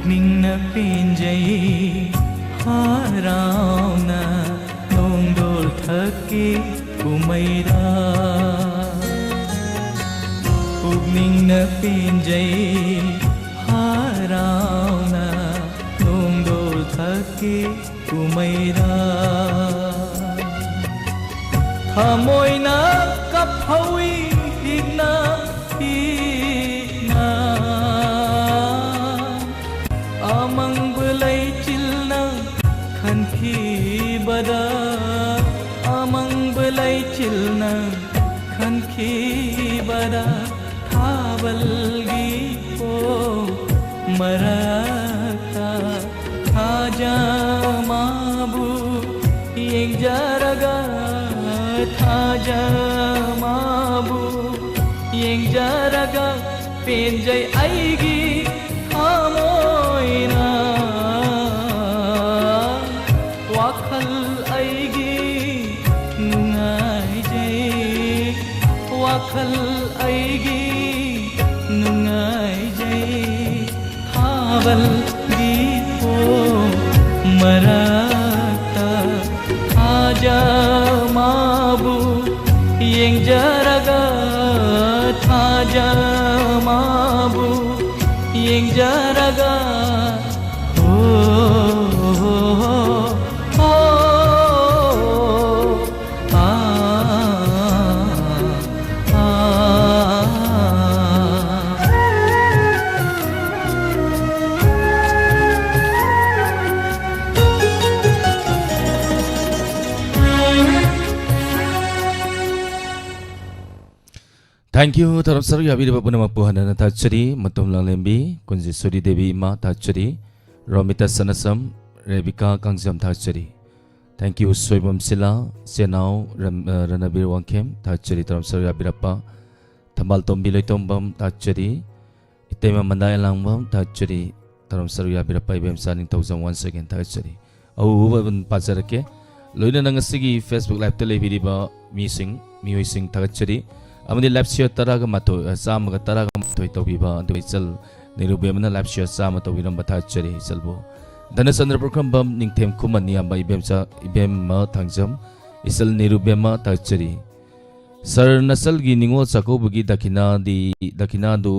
S6: Ningna pinjai harauna nongdol thaki kumaira Ningna pinjai harauna nongdol thaki kumaira Hamoina kaphawi higna मरता थाजमाबु येंजरगा थाजमाबु येंजरगा पेंजय आईगी थामोइना वाखल आईगी नुंगाइजै वाखल आईगी नुंगाइजै थाबल दीपो मरता थाजमाबु येंजरगा थाजमाबु येंजरगा
S2: Thank you terap saru ya bida puna mapuhana na tachari matum lang lembi kunji Suri Devi ima tachari Romita Sanasam Rebecca Kangsam tachari. Thank you Soibam Sila Senau Ranabir Wangkem tachari terap saru ya bida pa Tambal Tombilay Tombam tachari Itema Mandaya Langbam tachari terap saru ya bida pa ibem saning tausam once again tachari. Au ban pasarake loina nangasigi Facebook live tele bidi ba missing music tachari. Amadi live share taraga mato sama taraga mato itobiba ando isal nirubya mana live share sama to biram batachari isalbo dana sandra program bam ningthem kumani amba ibem sa ibem ma thangjam isal nirubya ma tachari sar nasal gi ningol sako bugi dakina do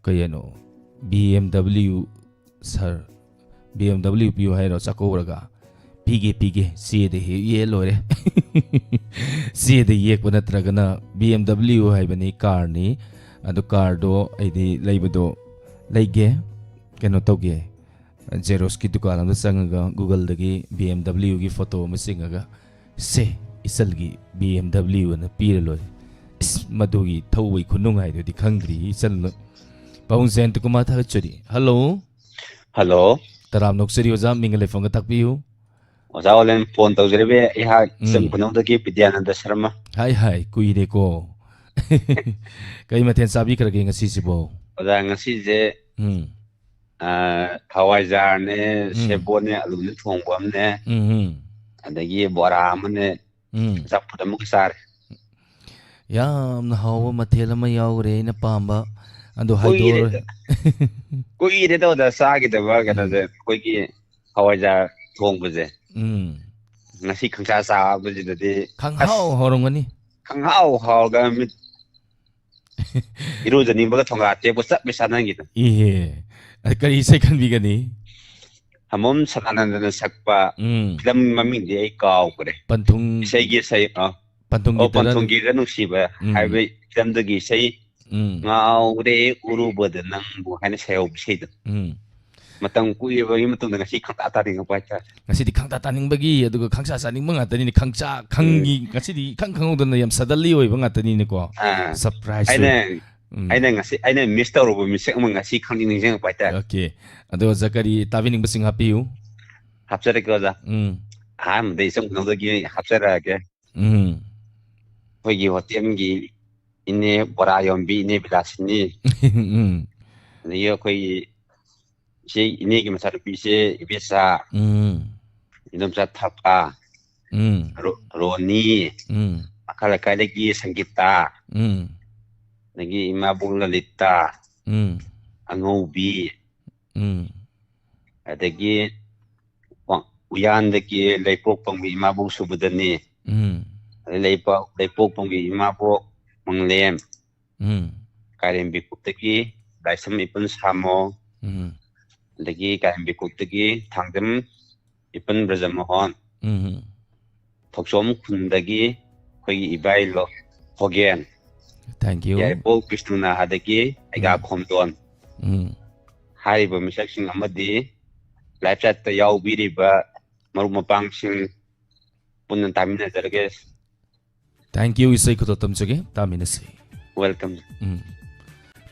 S2: kayano BMW sir BMW piu hai ro sako raga pige see the ye lore see the ye kunatragana BMW hai bani car ni adu car do aidi laibado laige keno toge Zeros ki dukan am sangaga Google dagi BMW gi photo masingaga se isalgi BMW na pira lore madugi thawai khunung hai do di khangri isal paung sen to kuma tha chori hello taram nokseri oza mingale phone ga takpiu
S9: Oza olen phone tawjrebe iha sem kunong dagi Vidyananda Sharma.
S2: Hai kuire ko. Kai mathen sabi karage ngasi sibo.
S9: Oza ngasi je hawaijar ne sebo ne alu ne thongbam ne adagi bora amne zaput amuk sar.
S2: Yam hawa mathela ma yaure na pamba ando haidor.
S9: Kuire to da sagi da ba kana je koigi hawaijar thongbuje. Ngasi khangsa sa bujidadi
S2: khanghao horongani
S9: khanghao hoga mit irujani baga thonga te bo sap misanangi
S2: ihe kari sai khan bigani
S9: hamom sakanandana sakpa film maming de ai kaw kore
S2: pantung
S9: sai gi sai pantung gi ranu siba haibe film de gi sai ngau de urubad nang bu haina sayo bisai matang kuya bagi matang dengan si kang tata dengan pacar.
S2: Ngasi di kang tata ning bagi aduga kangsa sa ning mga tani ni kangsa kangi ngasi di kang kangod na yam sadali oi banga tani ni ko. Surprise.
S9: Aina Mr. Robo misek mga si kang ning jeng pacar.
S2: Okay. Ado zakari tabi ning basing happy you.
S9: Hapsara ko za. Ham de isang kunong dagi hapsara ke. Hoy hotem gi ine bora yombi ine bilasini. Niyo koy si ini kita masuk PC biasa, ini bisa thapa, Roni, akal lagi Sanggita, lagi Imabung Lalita, Angobi, lagi Uyan lagi Leipok pengwi Imabung Subudani, Leipok pengwi Imabung Menglem, Karim Bikuk lagi, Daisam Ipun Samo. Lagi kain bikuk lagi tangdem ipun berzamohon. Thoksom kundagi koi ibai lo hogen.
S2: Thank you.
S9: Ya bol Krishna hadagi aga khomdon. Hari ba misaksing amadi live chat ta yaw biri ba maru mapang sing punan tamina jarges.
S2: Thank you isai ko tam choge tamina se.
S9: Welcome.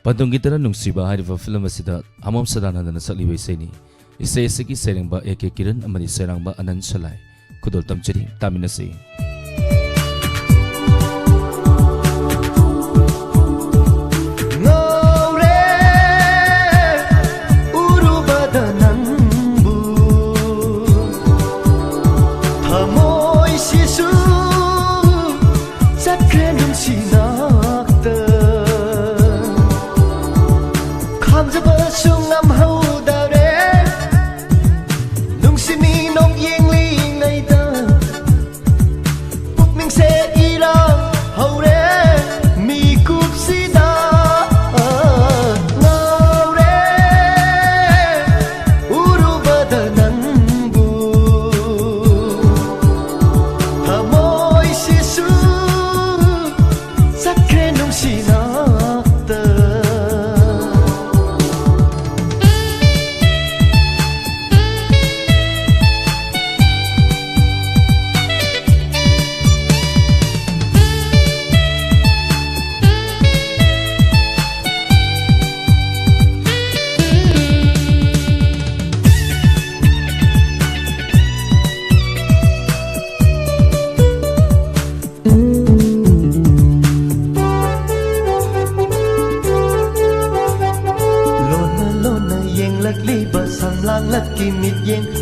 S2: Pantung kita na nungsiba hariba film asida amam sadananda na sakliba iseni. Isay asigi serengba eke kiran amani serangba anan salai. Kudol tamchiri taminasi.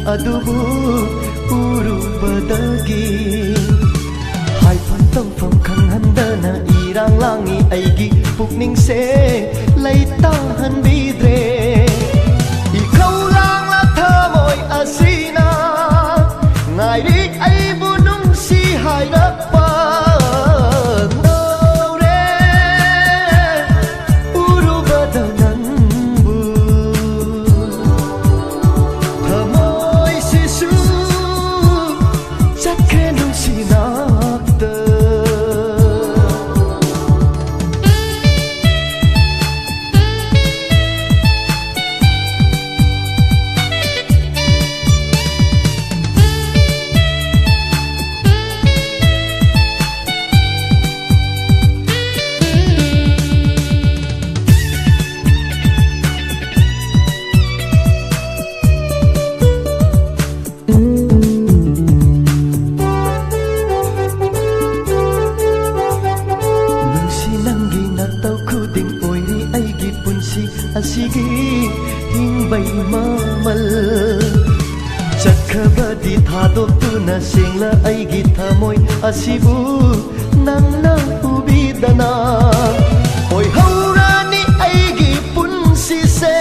S4: Adubu urubadagi hai phantong phong khang handana irang langi aigi pukning se laita han bidre I khaulang la thamoi asina ngai ri ai bunung si hai rakpa asigi hingbai mamal chakhabadi thadoptuna singla aigi thamoi asibu nangna ubidana oi haurani aigi punsi se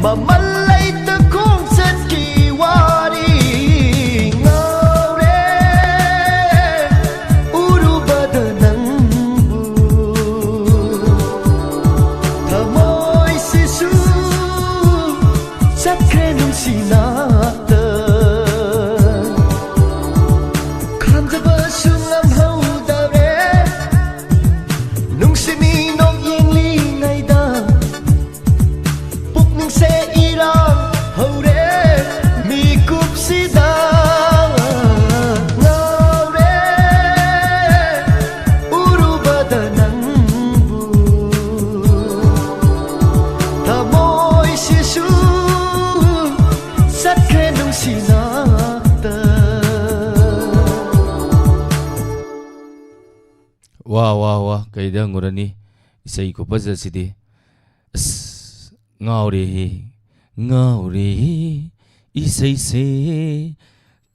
S4: mamal laita konsat ki wari ngaure urubadanang sinata khamjaba sungam haudare nungsimi nok yengli naida pukning se irang haure mi kupsida ngaure urubadanang bu thamoi sisu
S2: Wah kaida ngurani isai ko baza sidi ngauri isai se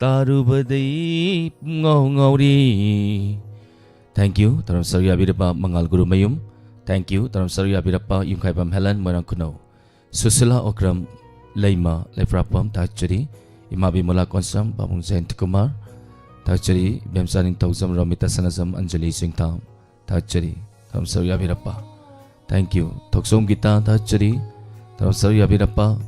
S2: taru badai ngauri. Thank you taram sarya birapa mangal guru mayum. Thank you taram sarya birapa yungkai pam Helen marang kuno susila okram laima leprapam tachari imabi mula konsam babung Zain Kumar tachari bemsaning tauzam ramita sanazam Anjali Singtam tachari tam sarya birapa. Thank you thoksom kita tachari tam sarya birapa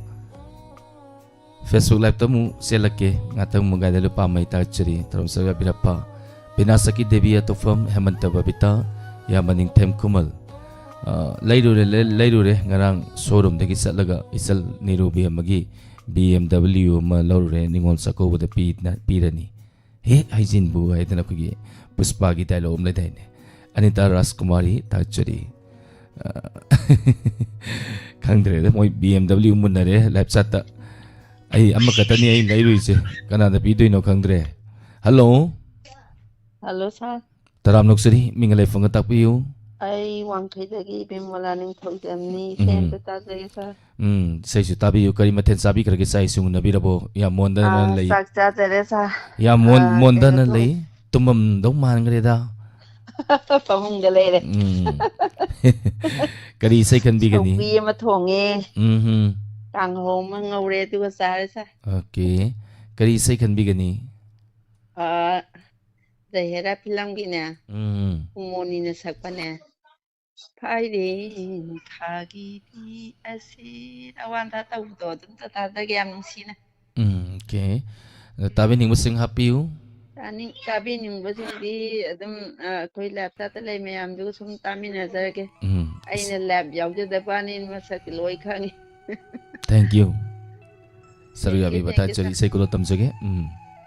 S2: Facebook live tamu selake ngatang mungada lupa mai tachari tam sarya birapa binasaki devi atofam hemanta babita yamaning them kumal lairure ngarang showroom dagi satlaga isal nirubi amagi BMW ma laurure ningol sako bada pirani he haijin bu haidana kugi puspa gi dialogue om ledai ne Anita Raskumari tachari ꯈꯪꯗ꯭ꯔꯦꯗ ꯃꯣꯏ BMW ꯃꯨꯟꯅꯔꯦ life ꯆꯥꯠꯇ ꯑꯩ ꯑꯃꯈꯛꯇꯅꯤ ꯑꯩ ꯂꯩꯔꯨꯏꯁꯦ ꯀꯅꯥꯗ ꯄꯤꯗꯣꯏꯅꯣ ꯈꯪꯗ꯭रे ꯍꯜꯂꯣ
S10: ꯍꯜꯂꯣ ꯁꯥꯔ
S2: ꯇꯔꯥꯝ ꯅꯣꯛꯆꯔꯤ ꯃꯤꯡ ꯂꯩꯐꯝꯒ ꯇꯥꯛꯄꯤꯌꯨ
S10: ꯑꯩ ꯋꯥꯡꯈꯩꯗꯒꯤ ꯕꯤꯃꯣꯂꯥ ꯅꯤꯡꯊꯧꯖꯝꯅꯤ ꯏꯁꯩ ꯑꯝꯇ ꯇꯥꯖꯒꯦ ꯁꯥꯔ
S2: ꯏꯁꯩꯁꯨ ꯇꯥꯕꯤꯌꯨ ꯀꯔꯤ ꯃꯊꯦꯜ ꯆꯥꯕꯤꯈ꯭ꯔꯒꯦ ꯆꯥꯛ ꯏꯁꯤꯡ ꯎꯅꯕꯤꯔꯕꯣ ꯌꯥꯝ ꯃꯣꯟꯗꯅ ꯂꯩ
S10: ꯆꯥꯛ ꯆꯥꯖꯔꯦ ꯁꯥꯔ
S2: ꯌꯥꯝ
S10: ꯀꯩꯅꯣ
S2: ꯃꯣꯟꯗꯅ
S10: ꯊꯣꯡ
S2: ꯂꯩ ꯇꯨꯝꯃꯝꯗꯧ ꯃꯥꯟꯈ꯭ꯔꯦꯗ
S10: ꯐꯃꯨꯡꯗ ꯂꯩꯔꯦ
S2: ꯀꯔꯤ ꯏꯁꯩ ꯈꯟꯕꯤꯒꯅꯤ
S10: ꯁꯧꯒ꯭ꯔꯤ ꯑꯃ ꯊꯣꯡꯉꯦ
S2: ꯎꯝ
S10: ꯀꯥꯡꯍꯧ ꯑꯃ ꯉꯧꯔꯦ ꯑꯗꯨꯒ ꯆꯥꯔꯦ ꯁꯥꯔ
S2: ꯑꯣꯀꯦ ꯀꯔꯤ ꯏꯁꯩ ꯈꯟꯕꯤꯒꯅꯤ
S10: ꯖꯍꯦꯔꯥ ꯐꯤꯂꯝꯒꯤꯅꯦ ꯀꯨꯃꯣꯅꯤꯅ ꯁꯛꯄꯅꯦ ꯐꯥꯏꯔꯦꯟ ꯊꯥꯒꯤꯗꯤ ꯑꯁꯤꯔ ꯑꯋꯥꯟꯊꯥ ꯇꯧꯕꯗꯣ ꯑꯗꯨꯝꯇ ꯇꯥꯖꯒꯦ ꯌꯥꯝ ꯅꯨꯡꯁꯤꯅ
S2: ꯑꯣꯀꯦ ꯇꯥꯕꯤꯅꯤꯡꯕꯁꯤꯡ ꯍꯥꯞꯄꯤꯌꯨ
S10: ꯇꯥꯕꯤꯅꯤꯡꯕꯁꯤꯡꯗꯤ ꯑꯗꯨꯝ ꯑꯩꯈꯣꯏ ꯂꯦꯞꯇꯣꯞꯇ ꯂꯩ ꯃꯌꯥꯝꯗꯨꯒ ꯁꯨꯝ ꯇꯥꯃꯤꯟꯅꯖꯔꯒꯦ ꯑꯩꯅ ꯂꯦꯞ ꯌꯥꯎꯖꯗꯕꯅꯤ ꯃꯁꯛꯇꯤ ꯂꯣꯏ ꯈꯪꯉꯤ
S2: ꯊꯦꯡꯛ ꯌꯨ ꯁꯔꯨ
S10: ꯊꯦꯡꯛ ꯌꯨ
S2: ꯌꯥꯕꯤꯕ
S10: ꯊꯦꯡꯛ ꯌꯨ
S2: ꯇꯥꯛꯆꯔꯤ
S10: ꯁꯥꯔ
S2: ꯏꯁꯩ ꯈꯨꯗꯣ ꯇꯝꯖꯒꯦ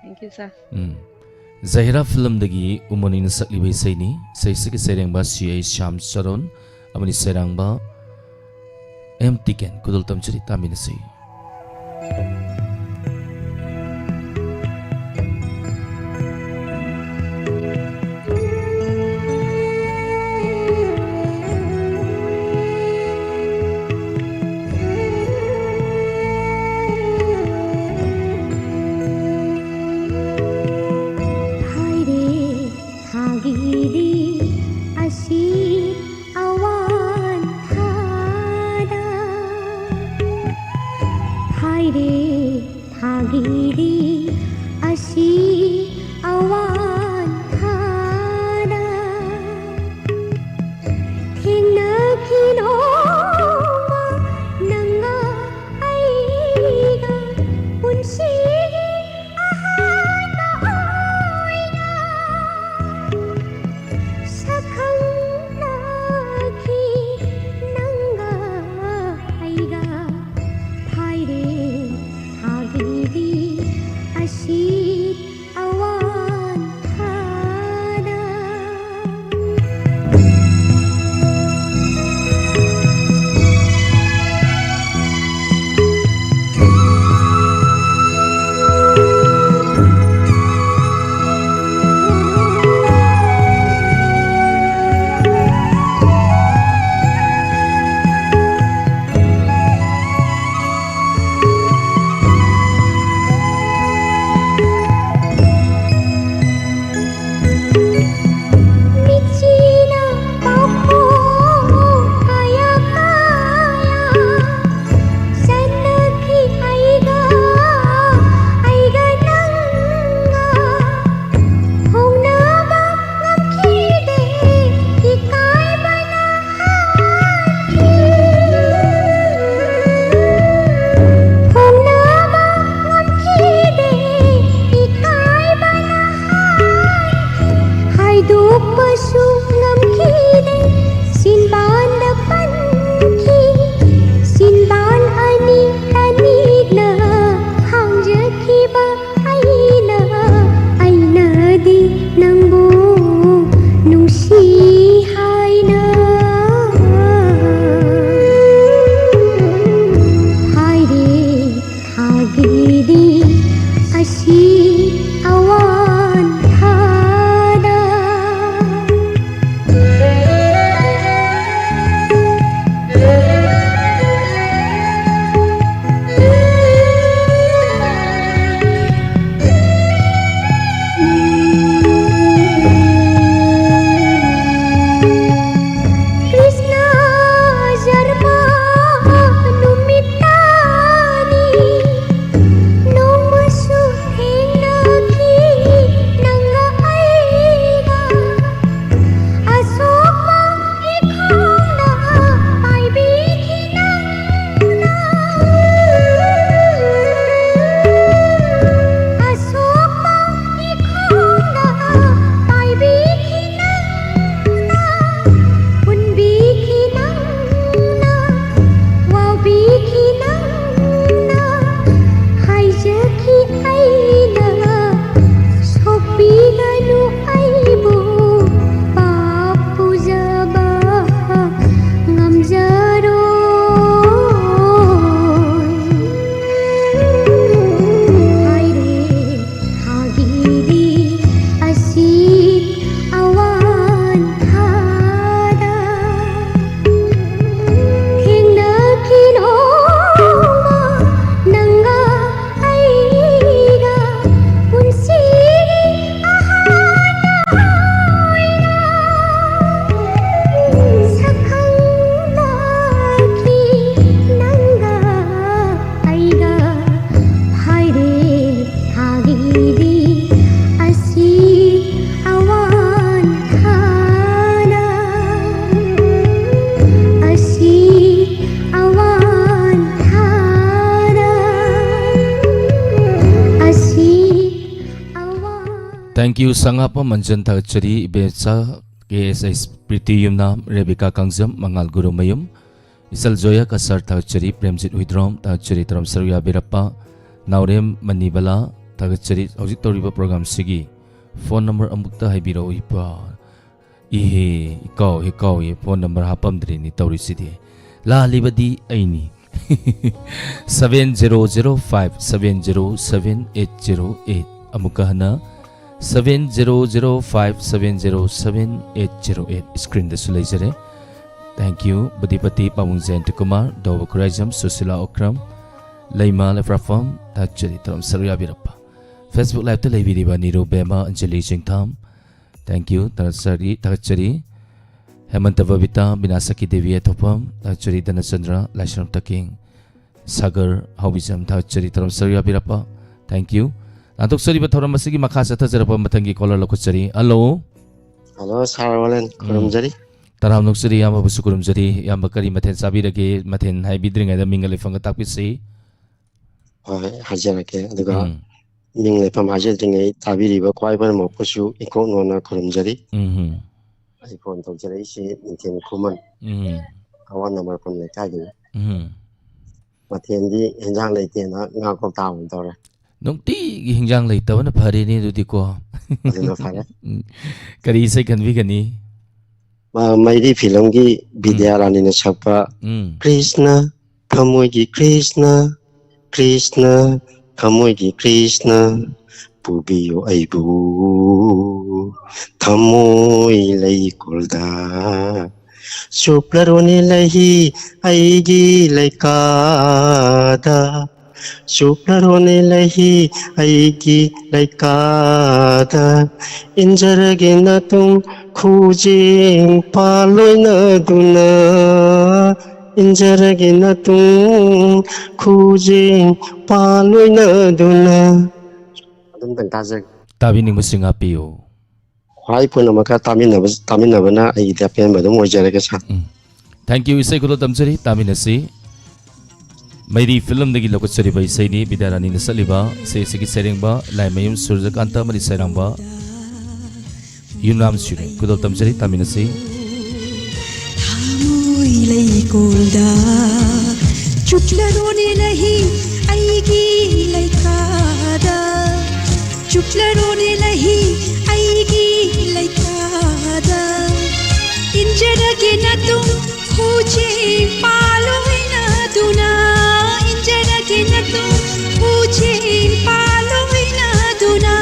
S10: ꯊꯦꯡꯛ ꯌꯨ ꯁꯥꯔ
S2: ꯖꯍꯤꯔꯥ ꯐꯤꯂꯝꯗꯒꯤ ꯎꯃꯣꯅꯤꯅ ꯁꯛꯂꯤꯕ ꯏꯁꯩꯅꯤ ꯏꯁꯩꯁꯤꯒꯤ ꯁꯩꯔꯦꯡꯕ ꯁꯤ ꯑꯩ ꯁ꯭ꯌꯥꯝ ꯆꯔꯣꯟ ꯑꯃꯗꯤ ꯁꯩꯔꯥꯡꯕ ꯑꯦꯝ ꯇꯤꯀꯦꯟ ꯈꯨꯗꯣꯜ ꯇꯝꯖꯔꯤ ꯇꯥꯃꯤꯟꯅꯁꯤ Thank you Sangapa Manjan Tachari Becha KSS Priti Yumnam Rebecca Kangjam Mangal Guru Mayum Isal Zoya Kasar Tachari Premjit Widrom Tachari Tram Sarya Birappa Naurem Manibala Tachari Auditoriba Program Sigi Phone number Amukta Haibiro Ipa Ihe Ikau phone number Hapamdri Ni Tauri City La Libadi Aini 7005707808 Amukahana 7005707808 screen the sulazere. Thank you Badipati Pamung Jayanti Kumar Doba Kurajam Susila Okram Laima Lefrafam Tachari Tram Sarya Birappa Facebook Live Tele Vidiba Niru Bema Anjali Jingtham. Thank you Tachari Hemanta Vavita Binasaki Devi Atopam Tachari Danachandra Lashram Taking Sagar Hobisam Tachari Tram Sarya Birappa. Thank you. Antuk sari bathoram masigi makasa thajarapa matangi caller lokuchari. Hello.
S11: Hello sir walen kurum jari.
S2: Taram nuksari yamba busu kurum jari yamba kari mathen sabirage mathen hai bidringa da mingal ifanga takpisi.
S11: Hoi hajarake aduga mingle pam hajadringa tabiriba kwaibar mo pusu ikon nona kurum jari. Ai phone tok jari si inthen khuman. Awan number kon le kai gi. Mathen di enjang leite na nga ko taun tore.
S2: Nungti hingjang leitaw na pare ni dudi ko.
S11: Ano pare?
S2: Kari isay kanvi gani.
S11: Mayri film gi Vidyarani na sakpa Krishna Thamoy gi Krishna Krishna Thamoy gi Krishna Pubiyo aibu Thamoy lay kulda Suplarone lahi aigi laikada Suplarone lahi aigi laikada Injarage na tum khujing paloi na duna Injarage na tum khujing paloi na duna Adum tang tajak
S2: Tabi ning musing apiyo
S11: Khwai puna maka taminaba na ai dapen badum ojarage sa
S2: Thank you isay kulo tamjari taminasi Mayri film dagi lokot sari bai sai ni Vidyarani na saliba se sigi serengba laimayum surjakanta mari sarangba Yunam sure kudol tamjari taminasi
S12: Thamoy lay kolda chuklarone lahi aigi laikada chuklarone lahi aigi laikada injarage na tum khuje paloi na duna injarage na tum khuje paloi na duna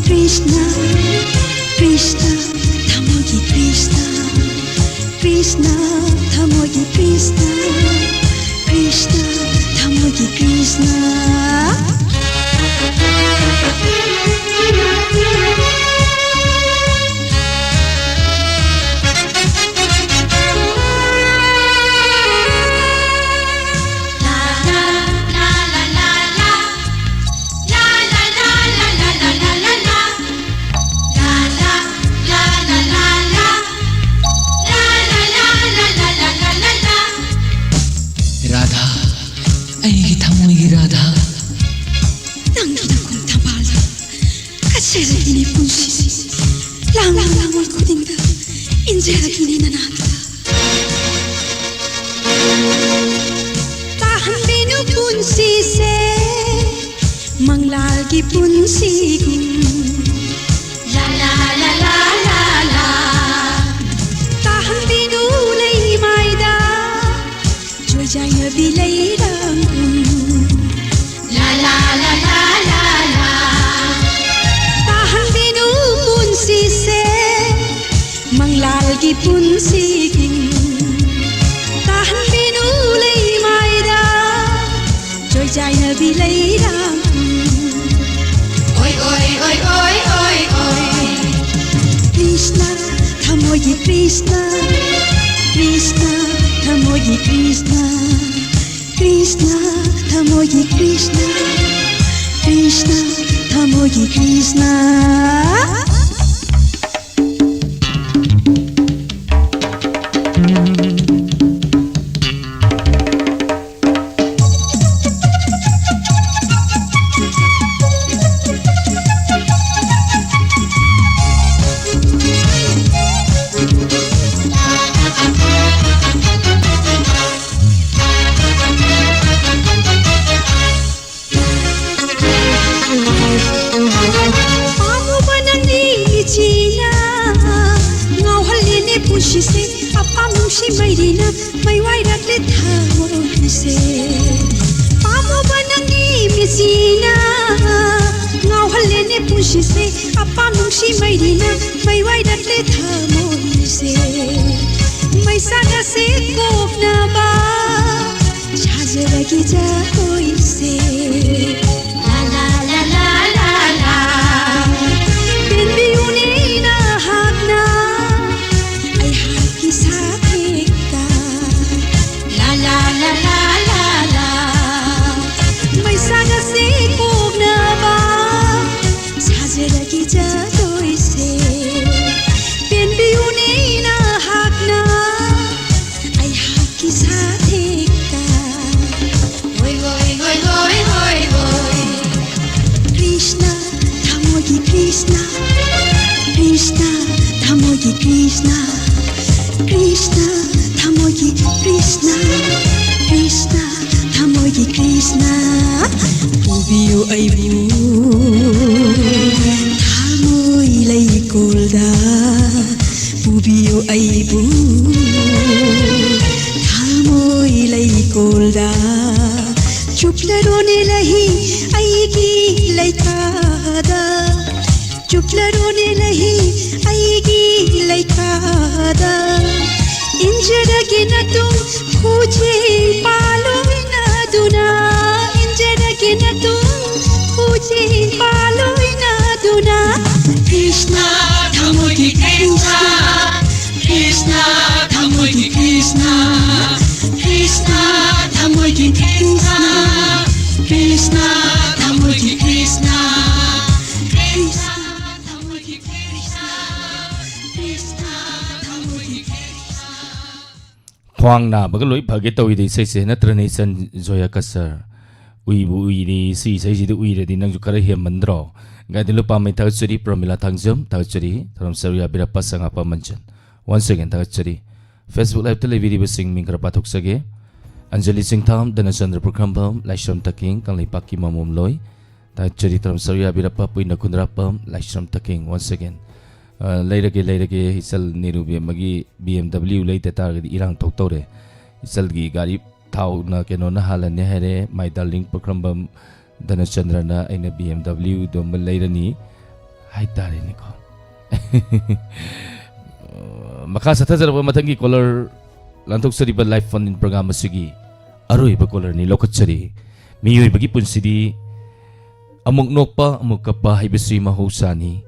S12: Krishna, Krishna, Thamogi Krishna, Krishna, Thamogi Krishna, Krishna, Thamogi Krishna. Tahan binu punsi se manglal ki punsi la la la la la la tahan binu lay maida joy jaya bilay dang la la la la la la tahan binu punsi se manglal ki punsi tahan binu lay maida joy jaya bilay dang oi oi oi oi oi oi Krishna Thamogi Krishna Krishna Thamogi Krishna Krishna Thamogi Krishna Krishna Thamogi Krishna pushi se apamu shi mairina mai wai rakle thamo se pamu banangi misina ngau halle ne pushi se apamu shi mairina mai wai rakle thamo se mai saga se kopna ba chhajera ki ja koi se la la la la la la bin biune na hakna ai hak ki sath ka la la la la la la mai saga se kopna ba chhajera ki ja koi se bin biune na hakna ai hak ki sath ka oi oi oi oi oi oi Krishna Thamogi Krishna Krishna Thamogi Krishna Krishna Thamogi Krishna Krishna Thamogi Krishna Pubiyo aibu Thamoi lai kolda Pubiyo aibu Thamoi lai kolda Chupla rone lahi aigi laikada Chupla rone lahi aigi laikada Injera gina tum khuje paloi na duna Injera gina tum khuje paloi na duna Krishna Thamogi Krishna Krishna Thamogi Krishna Krishna Thamogi Krishna Krishna Thamogi Krishna Krishna Thamogi Krishna Krishna Thamogi Krishna
S2: Khwang na baga loi phage tawi dei sei se natrani san joya kasar ui bu ui ni si sei ji du ui re di nang ju kara hem mandro ga de lupa mai thau churi pramila thangjam thau churi tharam saria bira pasanga pa manchan once again thau churi Facebook live tele video sing ming kra pathok sage Anjali Singtham Dana Chandra Prokhambam Laishram Taking Kanglai Paki Mamum Loi Ta Chari Tram Sarya Birapa Puina Kundrapam Laishram Taking once again Leirage Hisal Niru Magi BMW Laita Target Irang Totore Hisal Gi Gari Tau Na Keno Nahala Nehere My Darling Prokhambam Dana Chandra Na Aina BMW Dom Lairani Haitare Niko Maka Satazar Matangi Color Lantok Sariba Life Fund in Program Masigi Aroi Bakolar ni Lokachari Miyoi Bagi Punsidi Amok Nokpa Amok Kappa Haibasi Mahosani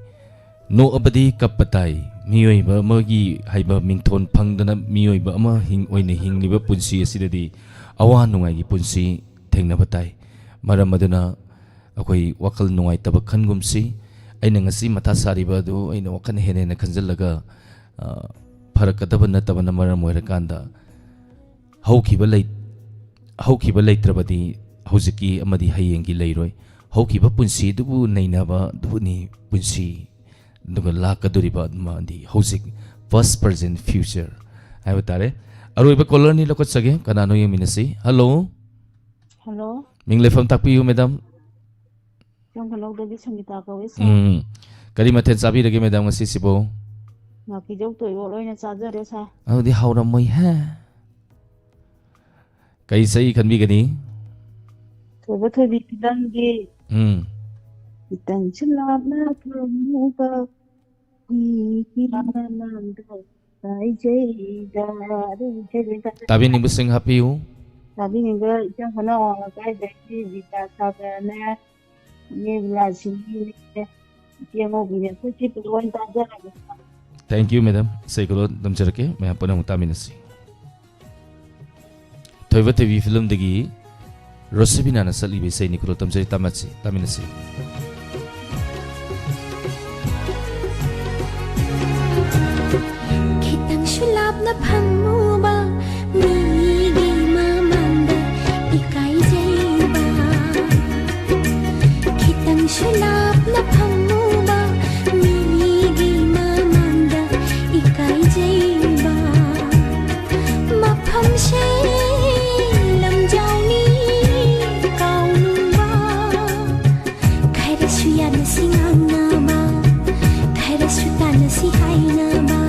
S2: No Abadi Kapatai Miyoi Ba Magi Haiba Mington Pangdana Miyoi Ba Ama Hing Oine Hing Liba Punsi Asidadi Awan Nungai Punsi Tengna Batai Maramadana Akoi Wakal Nungai Tabakan Gumsi Aina Ngasi Matasari Badu Aina Wakan Hene na Kanzalaga Parakadaba Natabana Maram Werakanda Haukiba Laitrabadi Hosiki Amadi Hayengi Lairoi Haukiba Punsi Dubu Nainaba Dubuni Punsi Duga Lakaduriba Mandi Hosik First Present Future Avatare Aruiba Colony Lokotsage Kanano Yaminasi Hello
S5: Hello
S2: Mingle from Tapiu Madam
S5: Yung hello Dagi Sangita Kawisa
S2: Karimaten Sabi Regi Madam Sisibo
S5: Naki Jok to Yolo in a charger sa
S2: Oh di how mo ha Kay say kan bi gani
S5: Tuba to di dangi Itan chilab na promuba
S2: Tabi ni busing happy you
S5: Tabi ni ga isang kono kay dati vita saga na ni blasin ni dia mo bine ko si puluan taja
S2: Thank you madam say ko dam charke मैं अपन मुतामी नसी Toiva TV film dagi Rosibina na sali be say Nicolo tam charita matsi taminasi
S7: Kitang shulab na phamuba migi mamanda ikai jaiba Kitang shulab na phamuba migi mamanda ikai jaiba Mapham she lam jauni kaunuba Khaira suya na singang na ba Khaira suta na si hai na ba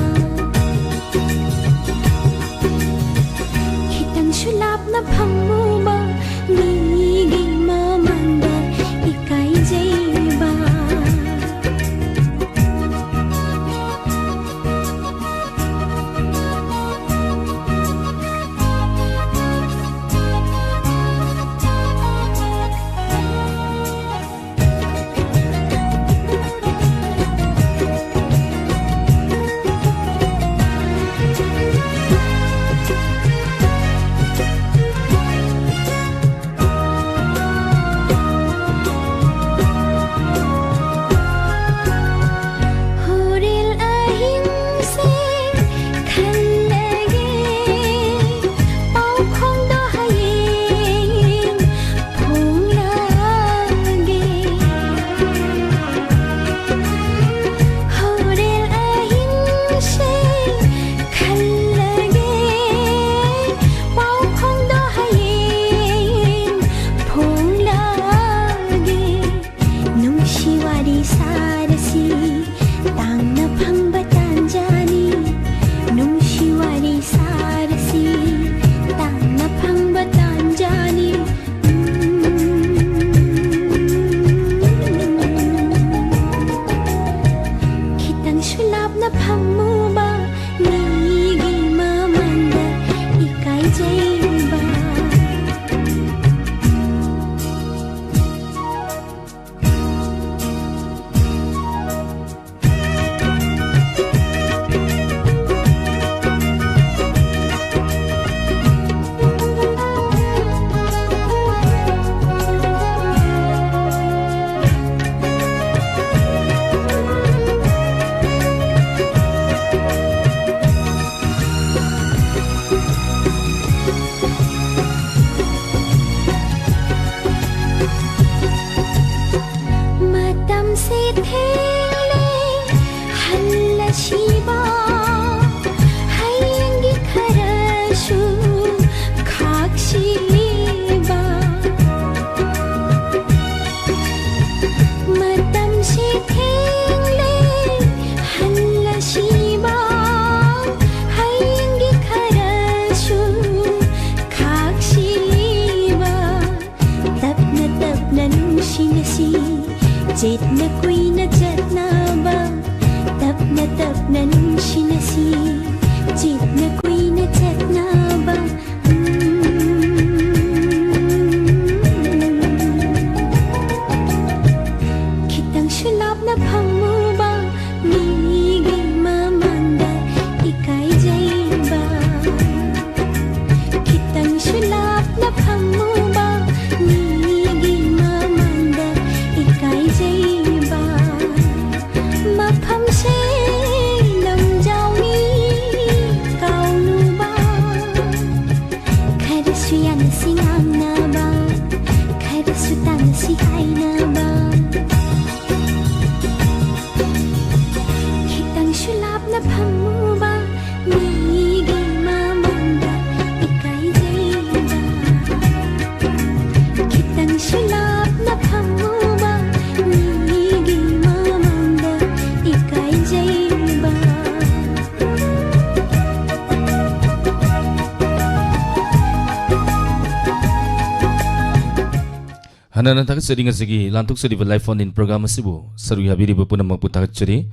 S2: Hanan takat seri ngasigi lantuk seri live phone in program asibu saru yabiri bapuna mampu takat seri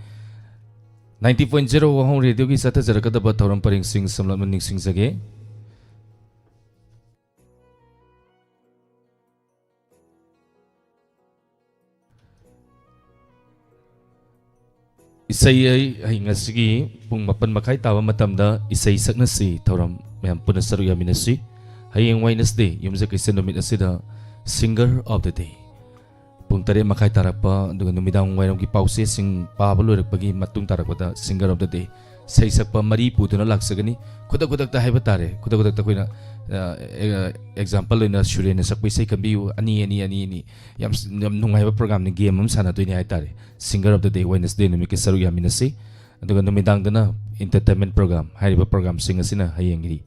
S2: 90.0 Wahong radio ki sata jarakata ba thoram paring sing samlam ning sing sage isai ai ngasigi pung mapan makai tawa matamda isai sakna si thoram mayam puna saru yamina si hayeng Wednesday yumza kaisen nomit asida singer of the day pung tare makai tarakpa dengan numidang wairam ki pause sing pabalo pagi matung tarakpa singer of the day sai sakpa mari putuna laksagani kudak ta haiba tare kudak ta koina example ina shure na sakpai sai kambiu ani yam nungai ba program ni game am sana toini hai tare singer of the day Wednesday numi ki saru yamina si dengan numidang dana entertainment program haiba program sing asina hayengri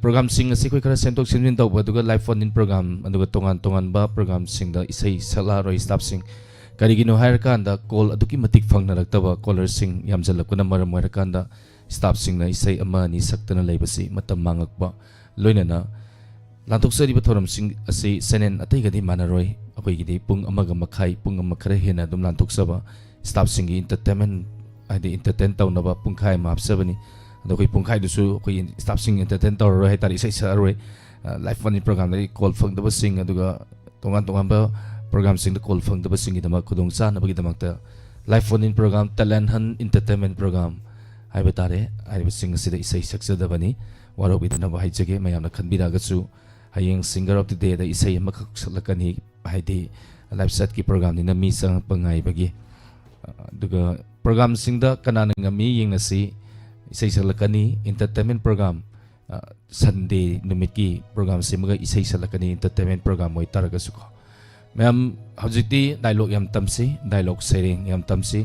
S2: program sing asi koi kara sentok sinmin tau baduga live phone in program aduga tongan ba program sing da isai sala roi staff sing karigino hire kanda call aduki matik phangna raktaba caller sing yamjalap kana maram wara kanda staff sing na isai ama ni saktana leibasi matam mangakba loinana lantok sari ba thoram sing asi senen atai gadi manaroi akoi gidi pung amaga makhai pung amakhara hena dum lantok saba staff sing entertainment adi entertain tau na ba pung khai map sabani koi pungkai dusu koi staff sing entertain tawro hai tari sai saroi live phone program dari call phang da sing aduga tongan ba program sing da call phang da sing idama khudong cha na bagi damak ta live phone program talent han entertainment program hai batare ai sing sida isai saksa da bani waro bi na ba hai jage mayam na khanbira ga su hayeng singer of the day da isai ma khak salakani hai di live set ki program ni na mi sang pangai bagi aduga program sing da kanana ngami yeng na si isai salakani entertainment program Sunday numit ki program simaga isai salakani entertainment program moi taraga suko ma'am हजिती dialogue यम तमसी dialogue सेरिंग यम तमसी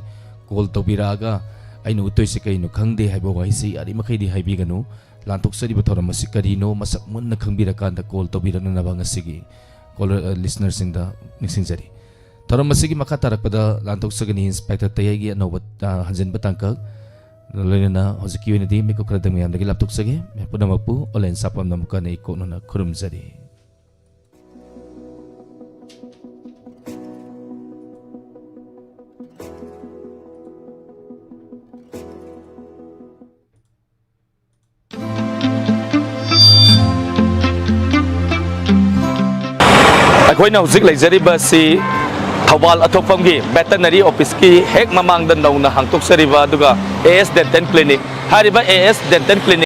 S2: call तौबिरागा आइनु उतोइसे कइनु खंगदे हाइबो वाइसी अरि मखैदि हाइबिगनु लांतोक सरि बथोरम मसि करिनो मसक मुन्न खंगबिराकांदा कॉल तौबिरनु नबा ngasiगी कॉलर लिसनर सिंग दा मिक्सिंग जरी थोरम मसिगी मखा तारकपदा लांतोक सगनि इंस्पेक्टर तयगी अनोब हंजन बतंक लोइना हजिकी वेनदि मेको खरदम याम दगी लैपटॉप सगे मे पुनमपु ऑनलाइन सापम नमका नै कोनना खुरुम जरी
S13: अखोइना हुजिक लेजरिबा सि थौबाल अथोफमगी वेटरनरी ऑफिस की हेक ममांग द नौना हांगतोक सरिबा दुगा एएस डेंटल क्लिनिक हारिबा एएस डेंटल क्लिनिक